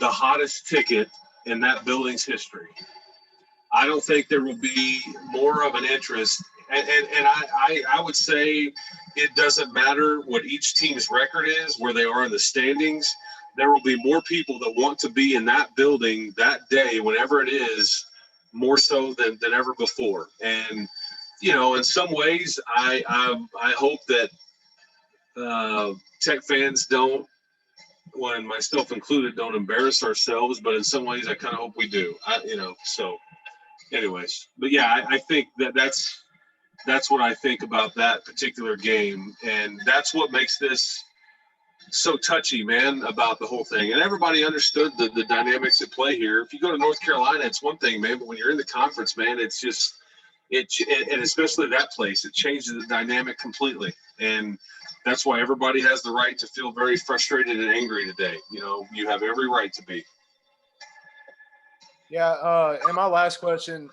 the hottest ticket in that building's history. I don't think there will be more of an interest. And I would say it doesn't matter what each team's record is, where they are in the standings. There will be more people that want to be in that building that day, whenever it is, more so than ever before. And, you know, in some ways, I hope that Tech fans don't, when myself included, don't embarrass ourselves. But in some ways, I kind of hope we do. So anyways, but yeah, I think that's what I think about that particular game. And that's what makes this so touchy, man, about the whole thing. And everybody understood the dynamics at play here. If you go to North Carolina, it's one thing, man, but when you're in the conference, man, it's just, and especially that place, it changes the dynamic completely. And that's why everybody has the right to feel very frustrated and angry today. You know, you have every right to be. Yeah. And my last question,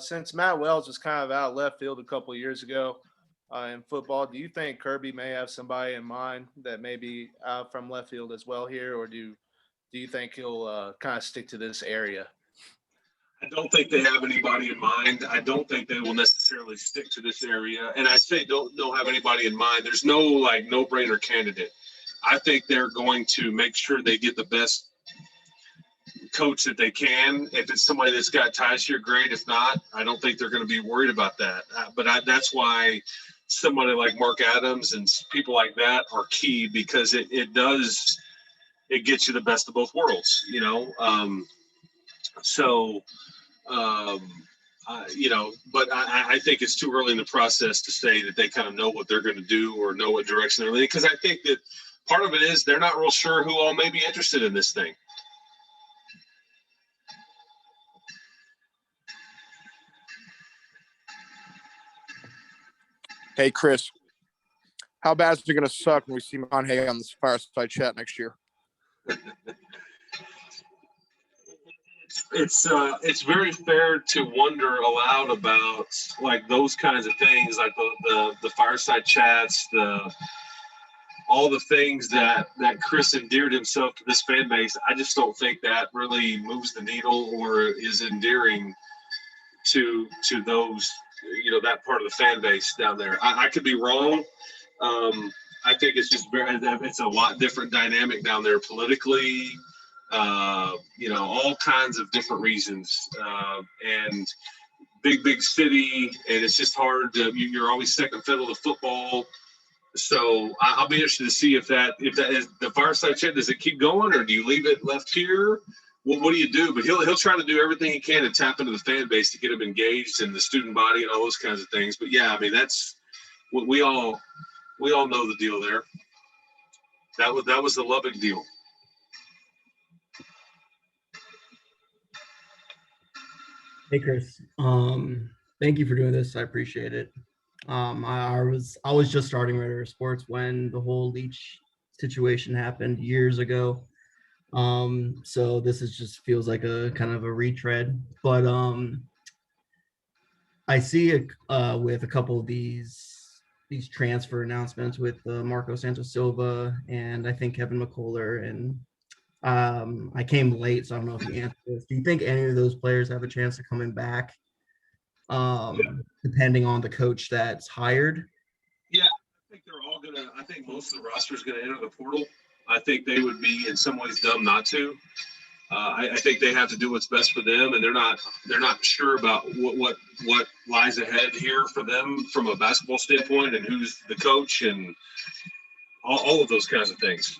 since Matt Wells was kind of out left field a couple of years ago in football, do you think Kirby may have somebody in mind that may be out from left field as well here, or do you think he'll kind of stick to this area? I don't think they have anybody in mind. I don't think they will necessarily stick to this area. And I say don't have anybody in mind. There's no like no-brainer candidate. I think they're going to make sure they get the best coach that they can. If it's somebody that's got ties here, great. If not, I don't think they're going to be worried about that. That's why somebody like Mark Adams and people like that are key, because it gets you the best of both worlds, you know? You know, but I think it's too early in the process to say that they kind of know what they're going to do or know what direction they're leaning, because I think that part of it is they're not real sure who all may be interested in this thing. Hey, Chris, how bad is it going to suck when we see Monhay on this Fireside Chat next year? It's very fair to wonder aloud about like those kinds of things, like the Fireside Chats, all the things that Chris endeared himself to this fan base. I just don't think that really moves the needle or is endearing to those, you know, that part of the fan base down there. I could be wrong. I think it's just it's a lot different dynamic down there politically, you know, all kinds of different reasons, and big city, and it's just hard to, you're always second fiddle to football. So I'll be interested to see if that is the Fireside Chat. Does it keep going, or do you leave it left here? What do you do? But he'll try to do everything he can to tap into the fan base to get them engaged in the student body and all those kinds of things. But yeah, I mean, that's what we all know the deal there. That was the Lubbock deal. Hey Chris, thank you for doing this. I appreciate it. I was just starting Red River Sports when the whole Leach situation happened years ago. So this is just feels like a kind of a retread, but I see it with a couple of these transfer announcements with Marco Santos Silva and I think Kevin McCullough, and I came late, so I don't know if you answered this. Do you think any of those players have a chance of coming back, depending on the coach that's hired? Yeah, I think they're all gonna. I think most of the roster is gonna enter the portal. I think they would be in some ways dumb not to. I think they have to do what's best for them, and they're not sure about what lies ahead here for them from a basketball standpoint, and who's the coach, and all of those kinds of things.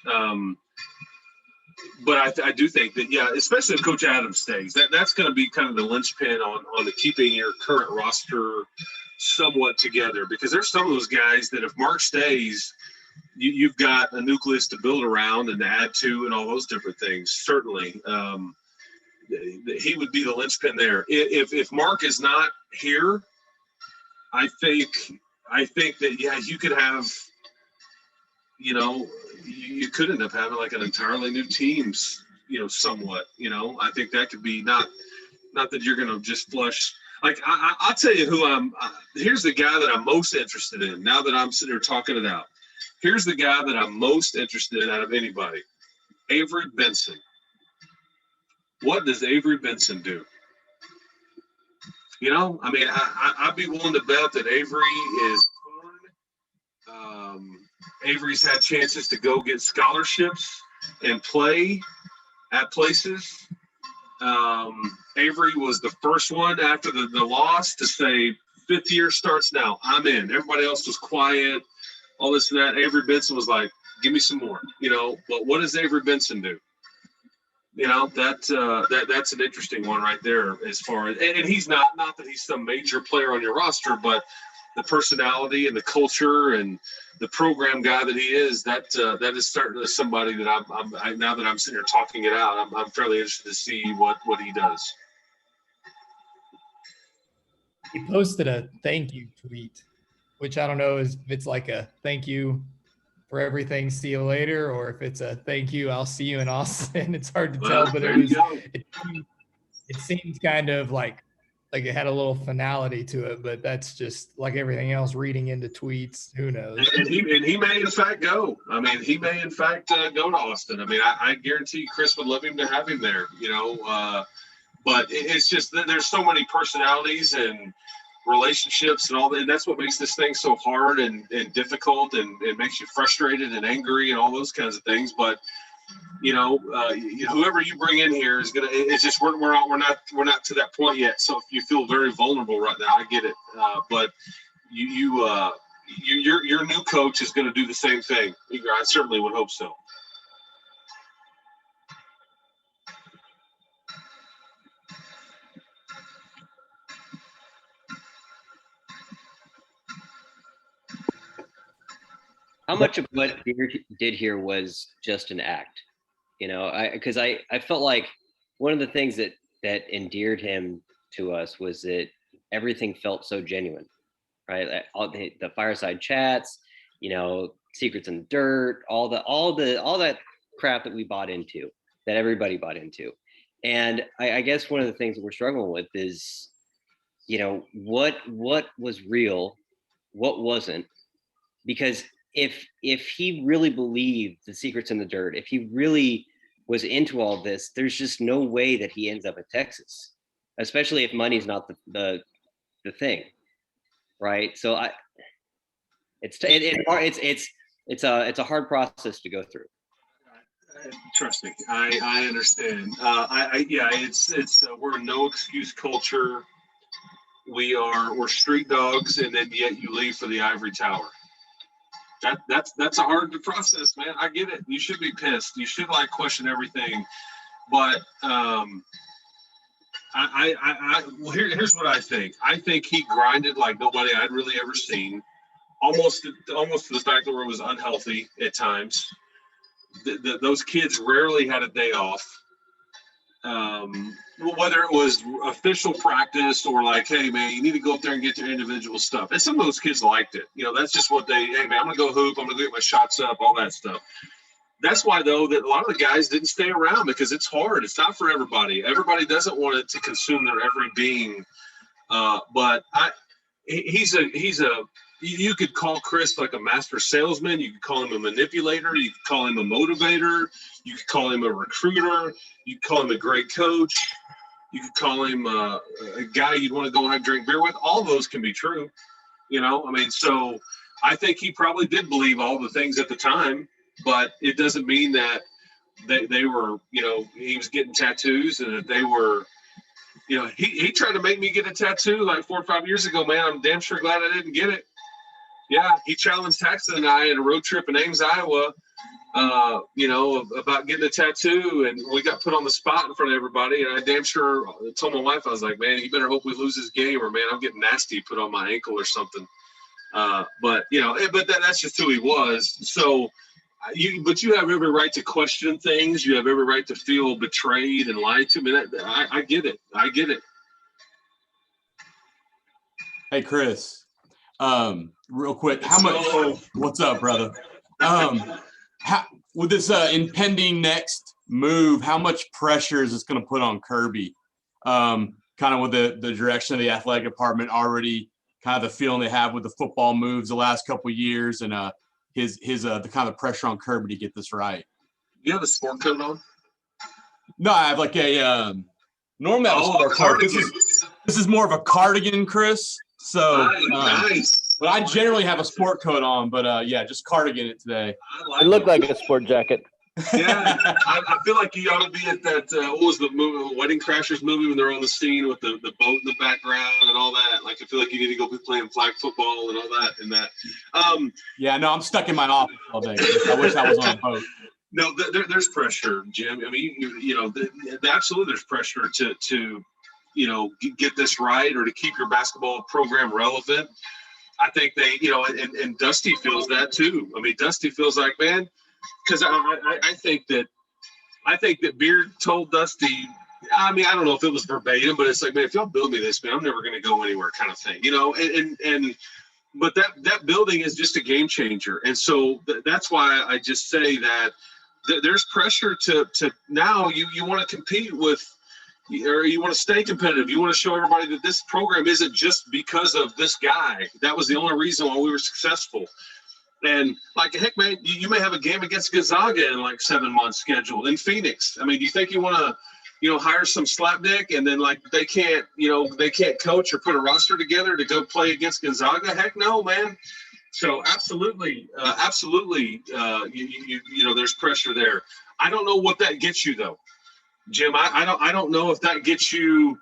But I do think that, yeah, especially if Coach Adams stays, that's going to be kind of the linchpin on the keeping your current roster somewhat together, because there's some of those guys that if Mark stays, you've got a nucleus to build around and to add to and all those different things. Certainly, he would be the linchpin there. If Mark is not here, I think that, yeah, you could have, you know, you could end up having like an entirely new teams, you know, somewhat, you know. I think that could be not that you're going to just flush. Like, I'll tell you who here's the guy that I'm most interested in now that I'm sitting here talking it out. Here's the guy that I'm most interested in out of anybody, Avery Benson. What does Avery Benson do? You know, I mean, I'd be willing to bet that Avery is torn Avery's had chances to go get scholarships and play at places. Avery was the first one after the loss to say, 5th year starts now. I'm in. Everybody else was quiet, all this and that. Avery Benson was like, give me some more, But what does Avery Benson do? That's an interesting one right there as far as, and he's not that he's some major player on your roster, but the personality and the culture and the program guy that he is, that is certainly somebody that I'm now that I'm sitting here talking it out, I'm fairly interested to see what he does. He posted a thank you tweet, which I don't know if it's like a thank you for everything, see you later, or if it's a thank you, I'll see you in Austin. It's hard to tell, but it seemed kind of like it had a little finality to it, but that's just like everything else, reading into tweets, who knows? And he may in fact go. I mean, he may in fact go to Austin. I mean, I guarantee Chris would love him to have him there, but it's just that there's so many personalities and relationships and all that. And that's what makes this thing so hard and difficult, and it makes you frustrated and angry and all those kinds of things. But whoever you bring in here is gonna. It's just we're not to that point yet. So you feel very vulnerable right now. I get it, but your new coach is going to do the same thing. I certainly would hope so. How much of what Beard did here was just an act? Because I felt like one of the things that endeared him to us was that everything felt so genuine, right? All the fireside chats, secrets in the dirt, all that crap that we bought into, that everybody bought into. And I guess one of the things that we're struggling with is, what was real, what wasn't, because if he really believed the secrets in the dirt, if he really was into all this, there's just no way that he ends up at Texas, especially if money's not the thing, right? So it's a hard process to go through. Trust me, I understand. We're a no excuse culture. We're street dogs, and then yet you leave for the ivory tower. That's a hard to process, man. I get it. You should be pissed. You should question everything. But here's what I think. I think he grinded like nobody I'd really ever seen. Almost to the fact that it was unhealthy at times. Those kids rarely had a day off. Whether it was official practice or hey man, you need to go up there and get your individual stuff. And some of those kids liked it. That's just what hey man, I'm gonna go hoop, I'm gonna get my shots up, all that stuff. That's why though that a lot of the guys didn't stay around, because it's hard. It's not for everybody. Everybody doesn't want it to consume their every being. But you could call Chris like a master salesman. You could call him a manipulator. You could call him a motivator. You could call him a recruiter. You could call him a great coach. You could call him a guy you'd want to go and have a drink beer with. All those can be true. So I think he probably did believe all the things at the time, but it doesn't mean that they were, he was getting tattoos and that they were, he tried to make me get a tattoo like 4 or 5 years ago, man. I'm damn sure glad I didn't get it. Yeah, he challenged Taxton and I at a road trip in Ames, Iowa, about getting a tattoo, and we got put on the spot in front of everybody. And I damn sure told my wife, I was like, man, you better hope we lose this game, or man, I'm getting nasty put on my ankle or something. But that's just who he was. So you have every right to question things. You have every right to feel betrayed and lied to. I get it. I get it. Hey, Chris. Real quick, how much? What's up, brother? With this impending next move, how much pressure is this going to put on Kirby? Kind of with the direction of the athletic department already, kind of the feeling they have with the football moves the last couple of years, and the kind of pressure on Kirby to get this right. You have a sport coat on? No, I have like a normally I have a sport coat. This is more of a cardigan, Chris. So nice. But I generally have a sport coat on, but yeah, just cardigan it today. It looked like a sport jacket. Yeah, I feel like you ought to be at that. What was the movie, Wedding Crashers movie, when they're on the scene with the boat in the background and all that? Like, I feel like you need to go be playing flag football and all that and that. Yeah, no, I'm stuck in my office all day. I wish I was on a boat. No, there's pressure, Jim. I mean, absolutely, there's pressure to get this right or to keep your basketball program relevant. I think they, and Dusty feels that too. I mean, Dusty feels like, man, because I think that Beard told Dusty. I mean, I don't know if it was verbatim, but it's like, man, if y'all build me this, man, I'm never going to go anywhere, kind of thing, But that building is just a game changer, and so that's why I just say that there's pressure to now you want to compete with. Or you want to stay competitive. You want to show everybody that this program isn't just because of this guy. That was the only reason why we were successful. And like, heck, man, you may have a game against Gonzaga in like 7 months scheduled in Phoenix. I mean, do you think you want to, hire some slapdick and then like they can't coach or put a roster together to go play against Gonzaga? Heck no, man. So absolutely, there's pressure there. I don't know what that gets you though. Jim, I don't know if that gets you,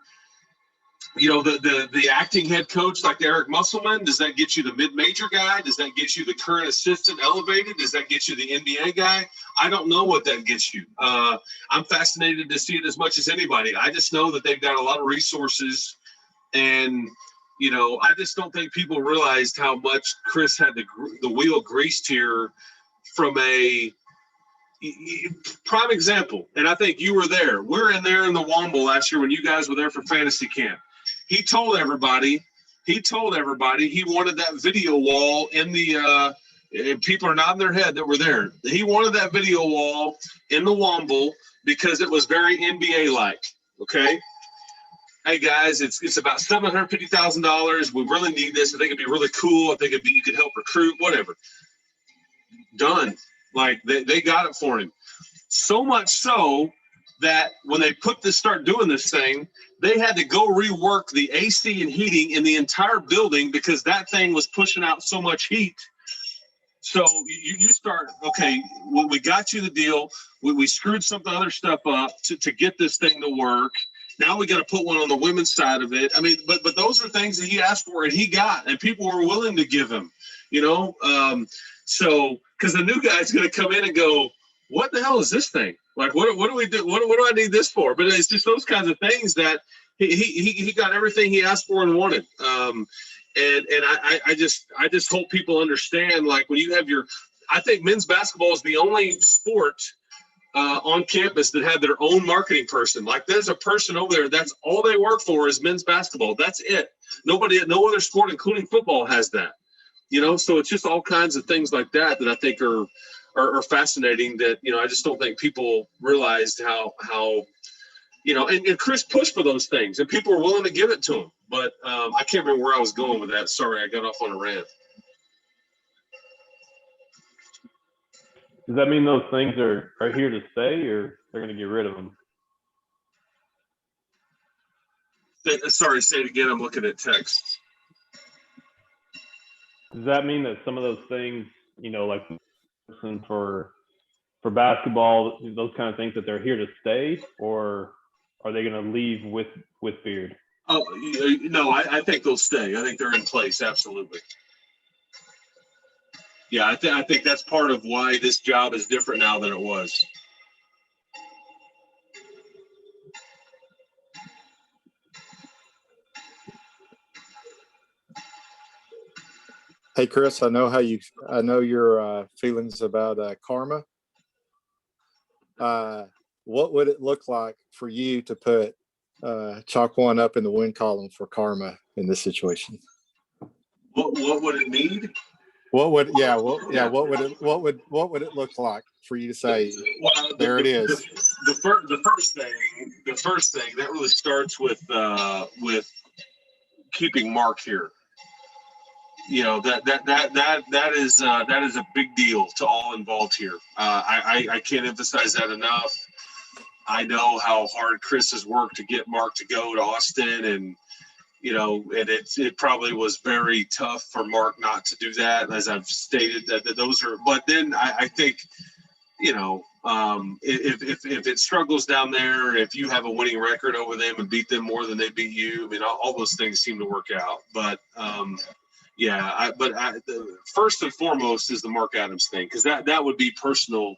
the acting head coach like Eric Musselman. Does that get you the mid-major guy? Does that get you the current assistant elevated? Does that get you the NBA guy? I don't know what that gets you. I'm fascinated to see it as much as anybody. I just know that they've got a lot of resources, and I just don't think people realized how much Chris had the wheel greased here from a prime example, and I think you were there. We're in there in the Womble last year when you guys were there for fantasy camp. He told everybody he wanted that video wall in the and people are nodding their head that were there. He wanted that video wall in the Womble because it was very NBA-like. Okay. Hey guys, it's about $750,000. We really need this. I think it'd be really cool. I think you could help recruit, whatever. Done. Like they got it for him. So much so that when they start doing this thing, they had to go rework the AC and heating in the entire building because that thing was pushing out so much heat. So you start, okay, well, we got you the deal. We screwed some other stuff up to get this thing to work. Now we got to put one on the women's side of it. I mean, but those are things that he asked for and he got, and people were willing to give him, So, because the new guy's going to come in and go, what the hell is this thing? Like, what do we do? What do I need this for? But it's just those kinds of things that he got everything he asked for and wanted. And I just hope people understand, like, when you have I think men's basketball is the only sport on campus that had their own marketing person. Like, there's a person over there, that's all they work for is men's basketball. That's it. No other sport, including football, has that. So it's just all kinds of things like that I think are fascinating that, I just don't think people realized how and Chris pushed for those things and people were willing to give it to him. But I can't remember where I was going with that. Sorry, I got off on a rant. Does that mean those things are here to stay, or they're going to get rid of them? Sorry, say it again. I'm looking at text. Does that mean that some of those things, like for basketball, those kind of things, that they're here to stay, or are they going to leave with Beard? Oh, no, I think they'll stay. I think they're in place. Absolutely. Yeah, I think that's part of why this job is different now than it was. Hey, Chris, I know your feelings about karma. What would it look like for you to put chalk one up in the win column for karma in this situation? What would it need? What would it look like for you to say, there it is? The first thing that really starts with keeping Mark here. That is a big deal to all involved here. I can't emphasize that enough. I know how hard Chris has worked to get Mark to go to Austin, and and it probably was very tough for Mark not to do that, as I've stated that those are. But then I think, if it struggles down there, if you have a winning record over them and beat them more than they beat you, I mean, all those things seem to work out. But the first and foremost is the Mark Adams thing, because that would be personal.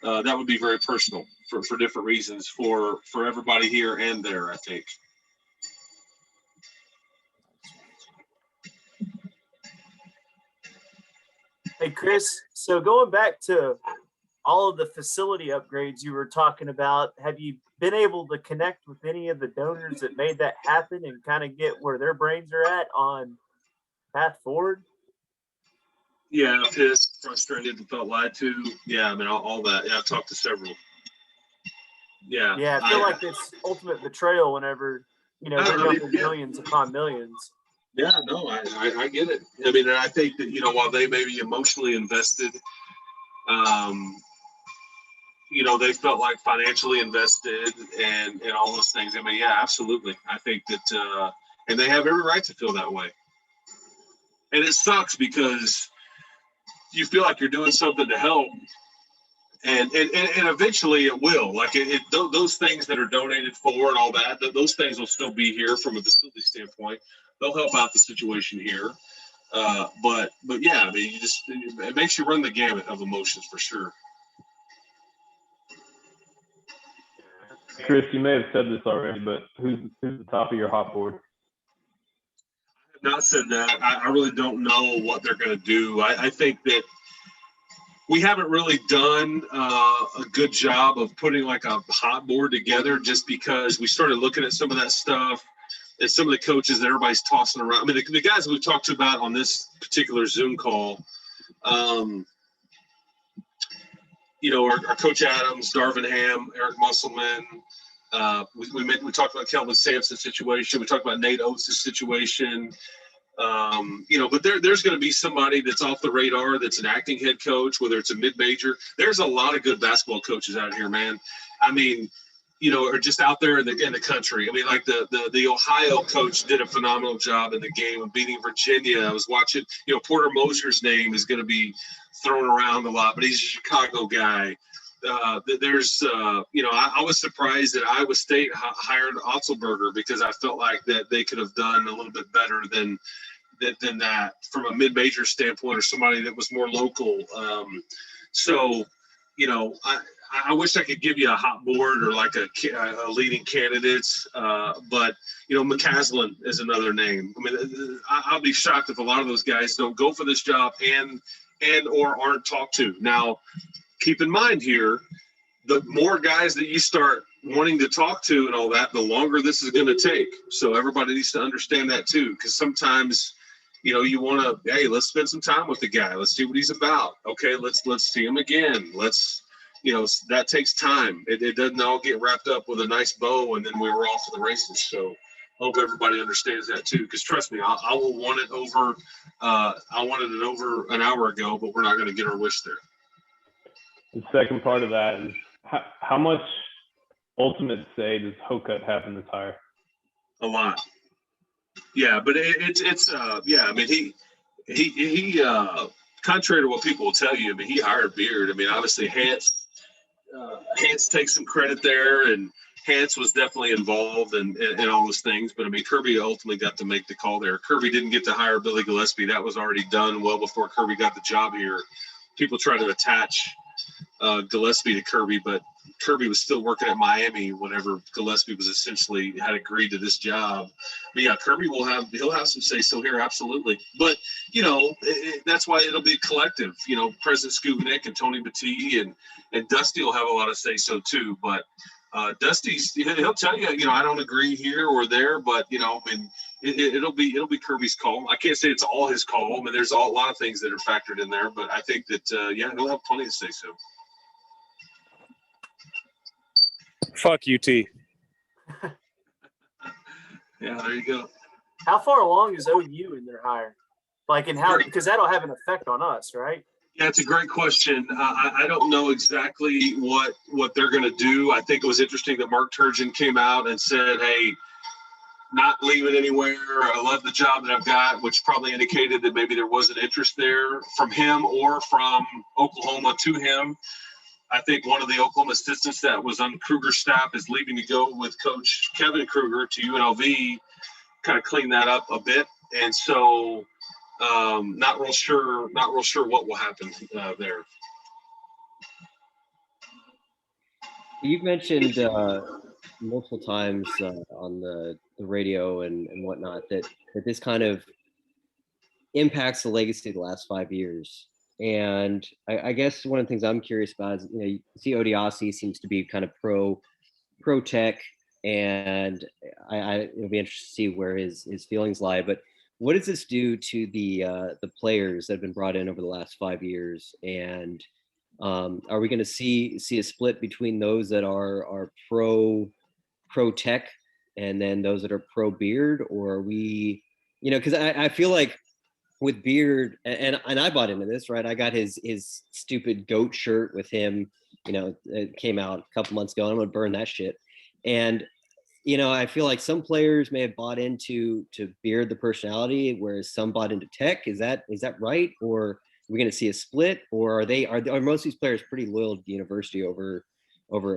That would be very personal for different reasons for everybody here and there, I think. Hey, Chris, so going back to all of the facility upgrades you were talking about, have you been able to connect with any of the donors that made that happen and kind of get where their brains are at on path forward? Yeah, pissed, frustrated, and felt lied to. Yeah, I mean, all that. Yeah, I've talked to several. Yeah. Yeah, I feel like it's ultimate betrayal whenever, they're dumping millions upon millions. Yeah, no, I get it. I mean, and I think that, while they may be emotionally invested, they felt like financially invested and all those things. I mean, yeah, absolutely. I think that, and they have every right to feel that way. And it sucks because you feel like you're doing something to help, and eventually it will. Like those things that are donated for and all that, those things will still be here from a facility standpoint. They'll help out the situation here. But yeah, I mean, it makes you run the gamut of emotions for sure. Chris, you may have said this already, but who's the top of your hot board? Not said that. I really don't know what they're going to do. I think that we haven't really done a good job of putting like a hot board together, just because we started looking at some of that stuff and some of the coaches that everybody's tossing around. I mean, the guys we've talked about on this particular Zoom call, our Coach Adams, Darvin Ham, Eric Musselman. We talked about Kelvin Sampson's situation. We talked about Nate Oates' situation. But there's going to be somebody that's off the radar that's an acting head coach, whether it's a mid-major. There's a lot of good basketball coaches out here, man. I mean, are just out there in the country. I mean, like the Ohio coach did a phenomenal job in the game of beating Virginia. I was watching, Porter Mosier's name is going to be thrown around a lot, but he's a Chicago guy. I was surprised that Iowa State hired Otzelberger, because I felt like that they could have done a little bit better than that from a mid-major standpoint, or somebody that was more local. I wish I could give you a hot board or like a leading candidates, but McCaslin is another name. I mean, I'll be shocked if a lot of those guys don't go for this job and or aren't talked to. Now, keep in mind here, the more guys that you start wanting to talk to and all that, the longer this is going to take. So everybody needs to understand that too, because sometimes, you want to, hey, let's spend some time with the guy. Let's see what he's about. Okay, let's see him again. That takes time. It doesn't all get wrapped up with a nice bow and then we were off to the races. So I hope everybody understands that too, because trust me, I will want it over. I wanted it over an hour ago, but we're not going to get our wish there. The second part of that is how much ultimate say does Hokut have in this hire? A lot. Yeah, but it's I mean, he contrary to what people will tell you, I mean, he hired Beard. I mean, obviously Hans takes some credit there, and Hans was definitely involved and all those things. But I mean, Kirby ultimately got to make the call there. Kirby didn't get to hire Billy Gillespie. That was already done well before Kirby got the job here. People try to attach Gillespie to Kirby, but Kirby was still working at Miami whenever Gillespie was essentially had agreed to this job. But yeah, Kirby he'll have some say so here, absolutely. But that's why it'll be collective. President Skubnik and Tony Battie and Dusty will have a lot of say so too. But he'll tell you, I don't agree here or there, but I mean, it'll be Kirby's call. I can't say it's all his call. I mean, there's a lot of things that are factored in there, but I think that he'll have plenty to say so. Fuck UT. Yeah, there you go. How far along is OU in their hire? Because that'll have an effect on us, right? Yeah, it's a great question. I don't know exactly what they're going to do. I think it was interesting that Mark Turgeon came out and said, hey, not leaving anywhere. I love the job that I've got, which probably indicated that maybe there wasn't interest there from him or from Oklahoma to him. I think one of the Oklahoma assistants that was on Kruger's staff is leaving to go with Coach Kevin Kruger to UNLV, kind of clean that up a bit. And so not real sure what will happen there. You've mentioned multiple times on the radio and whatnot that this kind of impacts the legacy of the last 5 years. And I guess one of the things I'm curious about is, you see Odiasi seems to be kind of pro tech, and it'll be interesting to see where his feelings lie. But what does this do to the players that have been brought in over the last 5 years? And are we going to see a split between those that are pro tech and then those that are pro Beard? Or are we, because I feel like with Beard, and I bought into this, right? I got his stupid goat shirt with him, it came out a couple months ago. I'm gonna burn that shit. And I feel like some players may have bought into Beard, the personality, whereas some bought into tech. Is that right? Or are we going to see a split? Or are most of these players pretty loyal to the university over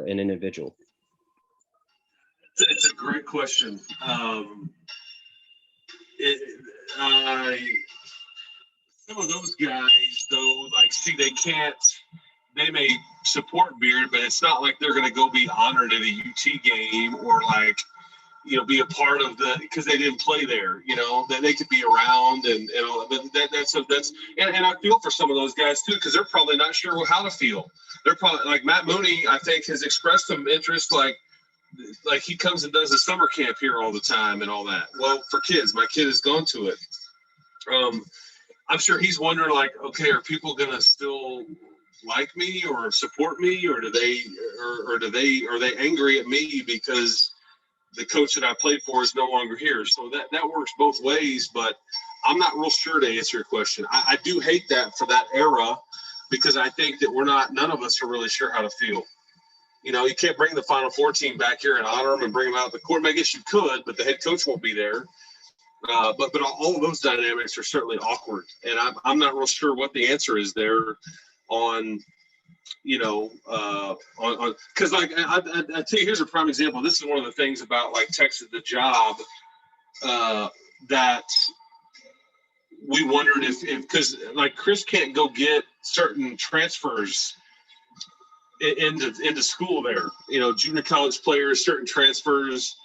an individual? It's a great question. Some of those guys, though, they may support Beard, but it's not like they're going to go be honored at a UT game or be a part of because they didn't play there, that they could be around and all that. But and I feel for some of those guys too, because they're probably not sure how to feel. They're probably like Matt Mooney, I think, has expressed some interest, like he comes and does a summer camp here all the time and all that. Well, for kids, my kid has gone to it. I'm sure he's wondering, okay, are people gonna still like me or support me, or are they angry at me because the coach that I played for is no longer here? So that works both ways, but I'm not real sure to answer your question. I do hate that for that era, because I think that none of us are really sure how to feel. You can't bring the Final Four team back here and honor them and bring them out of the court. I guess you could, but the head coach won't be there. But all of those dynamics are certainly awkward, and I'm not real sure what the answer is there on because I tell you, here's a prime example. This is one of the things about Texas, the job, that we wondered if because Chris can't go get certain transfers into school there. Junior college players, certain transfers.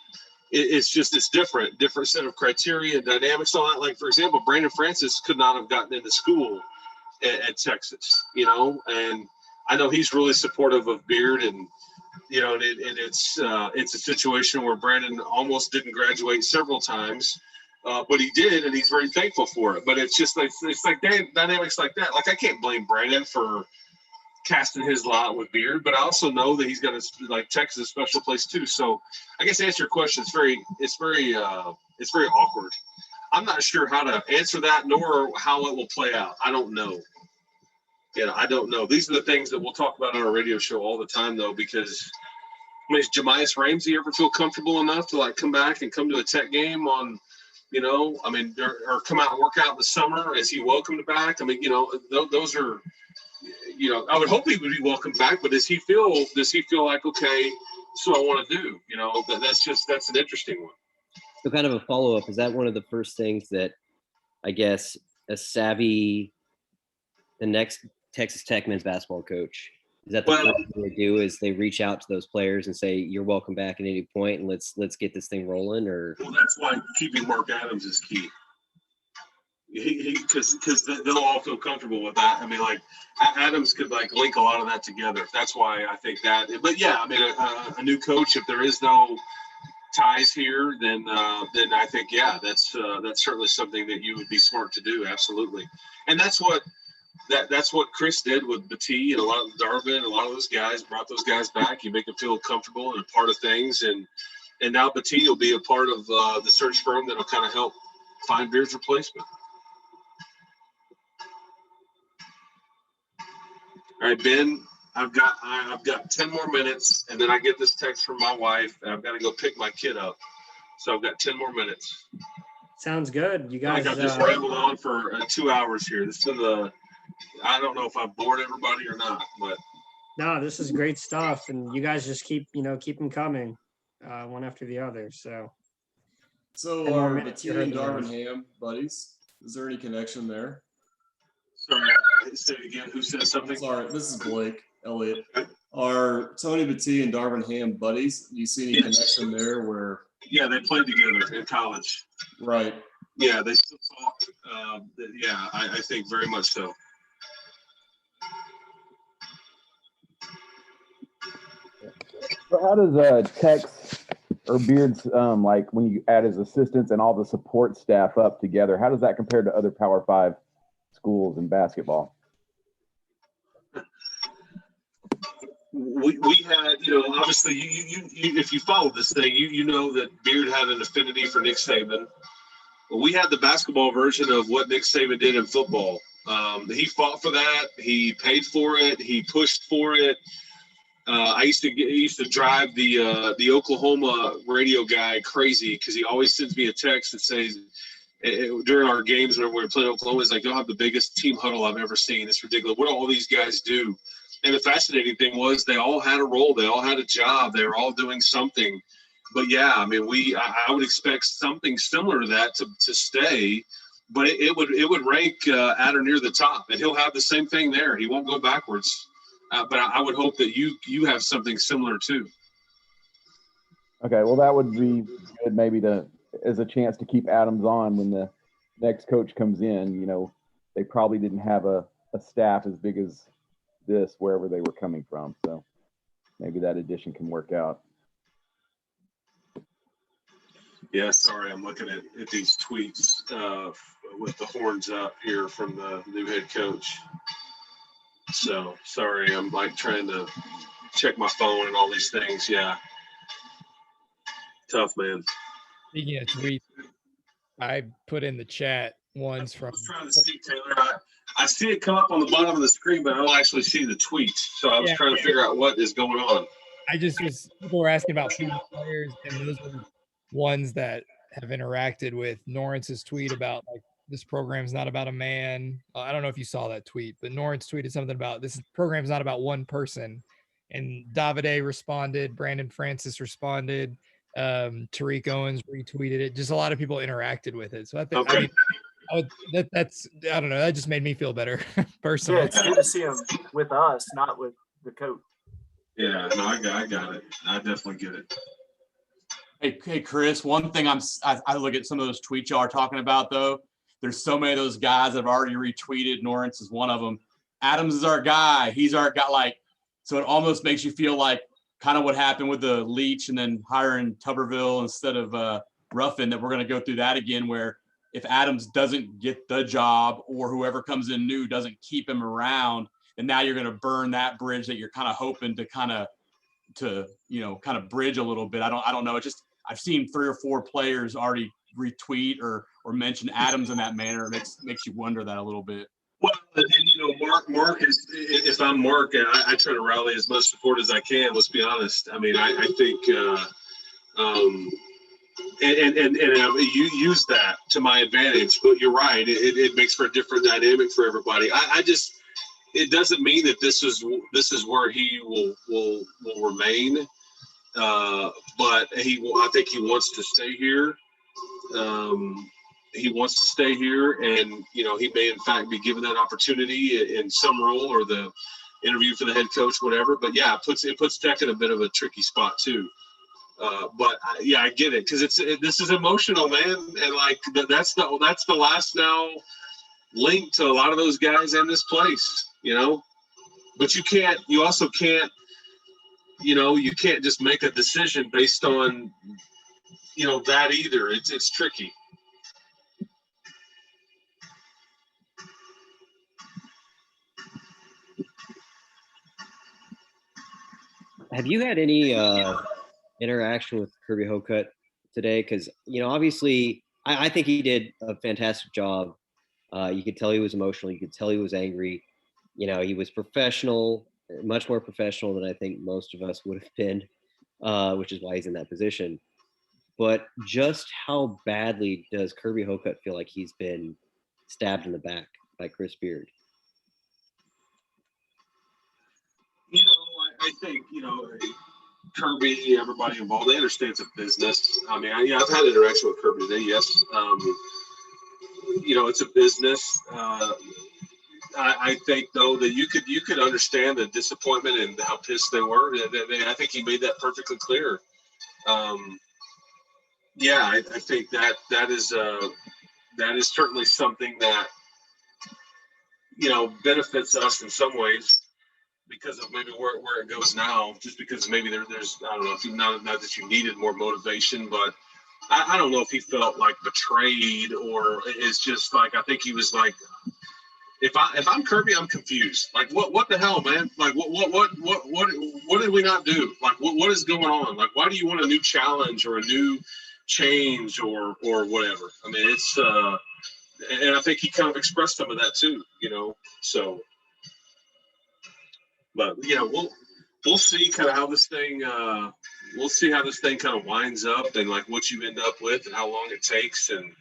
It's different set of criteria and dynamics on that. For example, Brandon Francis could not have gotten into school at Texas, and I know he's really supportive of Beard, and it's a situation where Brandon almost didn't graduate several times, but he did, and he's very thankful for it. But it's dynamics like that. I can't blame Brandon for casting his lot with Beard, but I also know that he's got Texas a special place too. So I guess to answer your question, it's very awkward. I'm not sure how to answer that, nor how it will play out. I don't know. I don't know. These are the things that we'll talk about on our radio show all the time, though, because does Jamias Ramsey ever feel comfortable enough to come back and come to a Tech game on, or come out and work out in the summer? Is he welcomed back? Those are. I would hope he would be welcome back, but does he feel like, okay, that's what I want to do? That's an interesting one. So kind of a follow-up, is that one of the first things that I guess the next Texas Tech men's basketball coach, is that the first thing they do, is they reach out to those players and say, you're welcome back at any point, and let's get this thing rolling? Or that's why keeping Mark Adams is key. Because they'll all feel comfortable with that. Adams could link a lot of that together. That's why I think that. But yeah, a new coach, if there is no ties here, then I think that's certainly something that you would be smart to do. Absolutely, and that's what Chris did with Batee and a lot of Darvin, a lot of those guys, brought those guys back. You make them feel comfortable and a part of things, and now Batee will be a part of the search firm that'll kind of help find Beard's replacement. All right, Ben, I've got 10 more minutes, and then I get this text from my wife, and I've got to go pick my kid up. So I've got 10 more minutes. Sounds good. You I guys. got just rambled on for 2 hours here. This is I don't know if I've bored everybody or not, but No, this is great stuff, and you guys just keep them coming, one after the other. So. So 10 more are minutes, you Batia and heard the Darvin Ham buddies? Is there any connection there? sorry, say it again. Who said something? Sorry, this is Blake Elliott. Are Tony Batia and Darvin Ham buddies? Do you see any connection there where? Yeah, they played together in college. Right. Yeah, they still talk. Yeah, I think very much so. So how does Tex or Beard's like when you add his assistants and all the support staff up together, how does that compare to other Power 5 schools in basketball? We had, obviously you if you follow this thing, you know that Beard had an affinity for Nick Saban. Well, we had the basketball version of what Nick Saban did in football. He fought for that. He paid for it. He pushed for it. I used to drive the Oklahoma radio guy crazy because he always sends me a text that says during our games when we're playing Oklahoma, it's like, they'll have the biggest team huddle I've ever seen. It's ridiculous. What do all these guys do? And the fascinating thing was they all had a role. They all had a job. They were all doing something. But yeah, I mean, I would expect something similar to that to stay. But it would rank at or near the top, and he'll have the same thing there. He won't go backwards. But I would hope that you have something similar too. Okay, well, that would be good maybe as a chance to keep Adams on when the next coach comes in. They probably didn't have a staff as big as this wherever they were coming from. So maybe that addition can work out. Yeah, sorry, I'm looking at these tweets with the horns up here from the new head coach. So sorry, I'm like trying to check my phone and all these things. Yeah. Tough, man. Speaking of tweets, I put in the chat ones from. I was trying to see, Taylor. I see it come up on the bottom of the screen, but I don't actually see the tweets. So I was trying to figure out what is going on. People were asking about female players, and those were ones that have interacted with Norrance's tweet about like this program's not about a man. I don't know if you saw that tweet, but Norrance tweeted something about this program's not about one person. And Davide responded, Brandon Francis responded, Tariq Owens retweeted it. Just a lot of people interacted with it. So I think that's I don't know. That just made me feel better personally. Yeah, it's good to see him with us, not with the coach. Yeah, no, I got it. I definitely get it. Hey, Chris, one thing I look at some of those tweets y'all are talking about, though. There's so many of those guys that have already retweeted. Norrance is one of them. Adams is our guy. He's our guy. So it almost makes you feel like kind of what happened with the Leach and then hiring Tuberville instead of Ruffin, that we're going to go through that again, where if Adams doesn't get the job or whoever comes in new doesn't keep him around, then now you're going to burn that bridge that you're kind of hoping to kind of bridge a little bit. I don't know. It's just, I've seen 3 or 4 players already retweet or mention Adams in that manner. It makes you wonder that a little bit. Well, and Mark is, if I'm Mark, I try to rally as much support as I can. Let's be honest. I mean, I think, and you use that to my advantage, but you're right. It makes for a different dynamic for everybody. It doesn't mean that this is where he will remain. But I think he wants to stay here. He wants to stay here, and he may in fact be given that opportunity in some role or the interview for the head coach, whatever. But yeah, it puts Tech in a bit of a tricky spot too. But I get it, because this is emotional, man, and like that's the last now link to a lot of those guys in this place, But you also can't, you can't just make a decision based on, that either. It's tricky. Have you had any interaction with Kirby Hocutt today? Because, obviously, I think he did a fantastic job. You could tell he was emotional. You could tell he was angry. He was professional, much more professional than I think most of us would have been, which is why he's in that position. but just how badly does Kirby Hocutt feel like he's been stabbed in the back by Chris Beard? You know, I think, you know, Kirby, everybody involved, they understand it's a business. I mean, I've had interaction with Kirby today, yes. You know, it's a business. I think though that you could understand the disappointment and how pissed they were. I think he made that perfectly clear. Yeah, I think that is certainly something that, you know, benefits us in some ways because of maybe where it goes now. Just because maybe there's I don't know if you not that you needed more motivation, but I don't know if he felt like betrayed or it's just like I think he was like. If I'm Kirby, I'm confused. Like what the hell, man? Like what did we not do? Like what is going on? Like why do you want a new challenge or a new change or whatever? I mean, it's and I think he kind of expressed some of that too, you know. So, but yeah, we'll see kind of how this thing we'll see how this thing kind of winds up and like what you end up with and how long it takes and.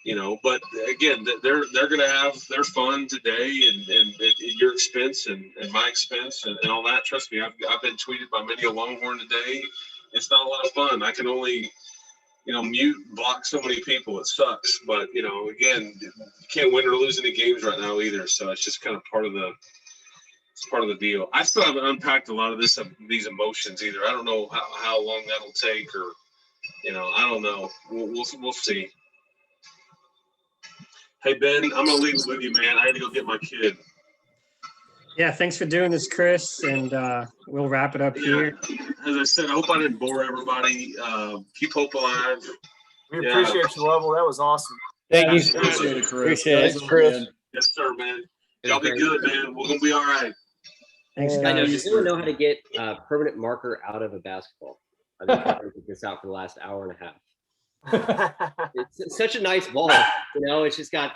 You know, but again, they're going to have their fun today and at your expense and my expense and all that. Trust me, I've been tweeted by many a Longhorn today. It's not a lot of fun. I can only, you know, mute and block so many people. It sucks. But, you know, again, you can't win or lose any games right now either. So it's just kind of part of the deal. I still haven't unpacked a lot of these emotions either. I don't know how long that'll take or, you know, I don't know. We'll see. Hey, Ben, I'm going to leave it with you, man. I had to go get my kid. Yeah, thanks for doing this, Chris, and we'll wrap it up here. As I said, I hope I didn't bore everybody. Keep hope alive. We appreciate you, Level. That was awesome. Thank you. Appreciate it, Chris. Appreciate it, Thanks, Chris. man. Yes, sir, man. Y'all be good, man. We're going to be all right. Thanks, I know. guys. Does anyone know how to get a permanent marker out of a basketball? I've been trying to get this out for the last hour and a half. It's such a nice ball, you know. It's just got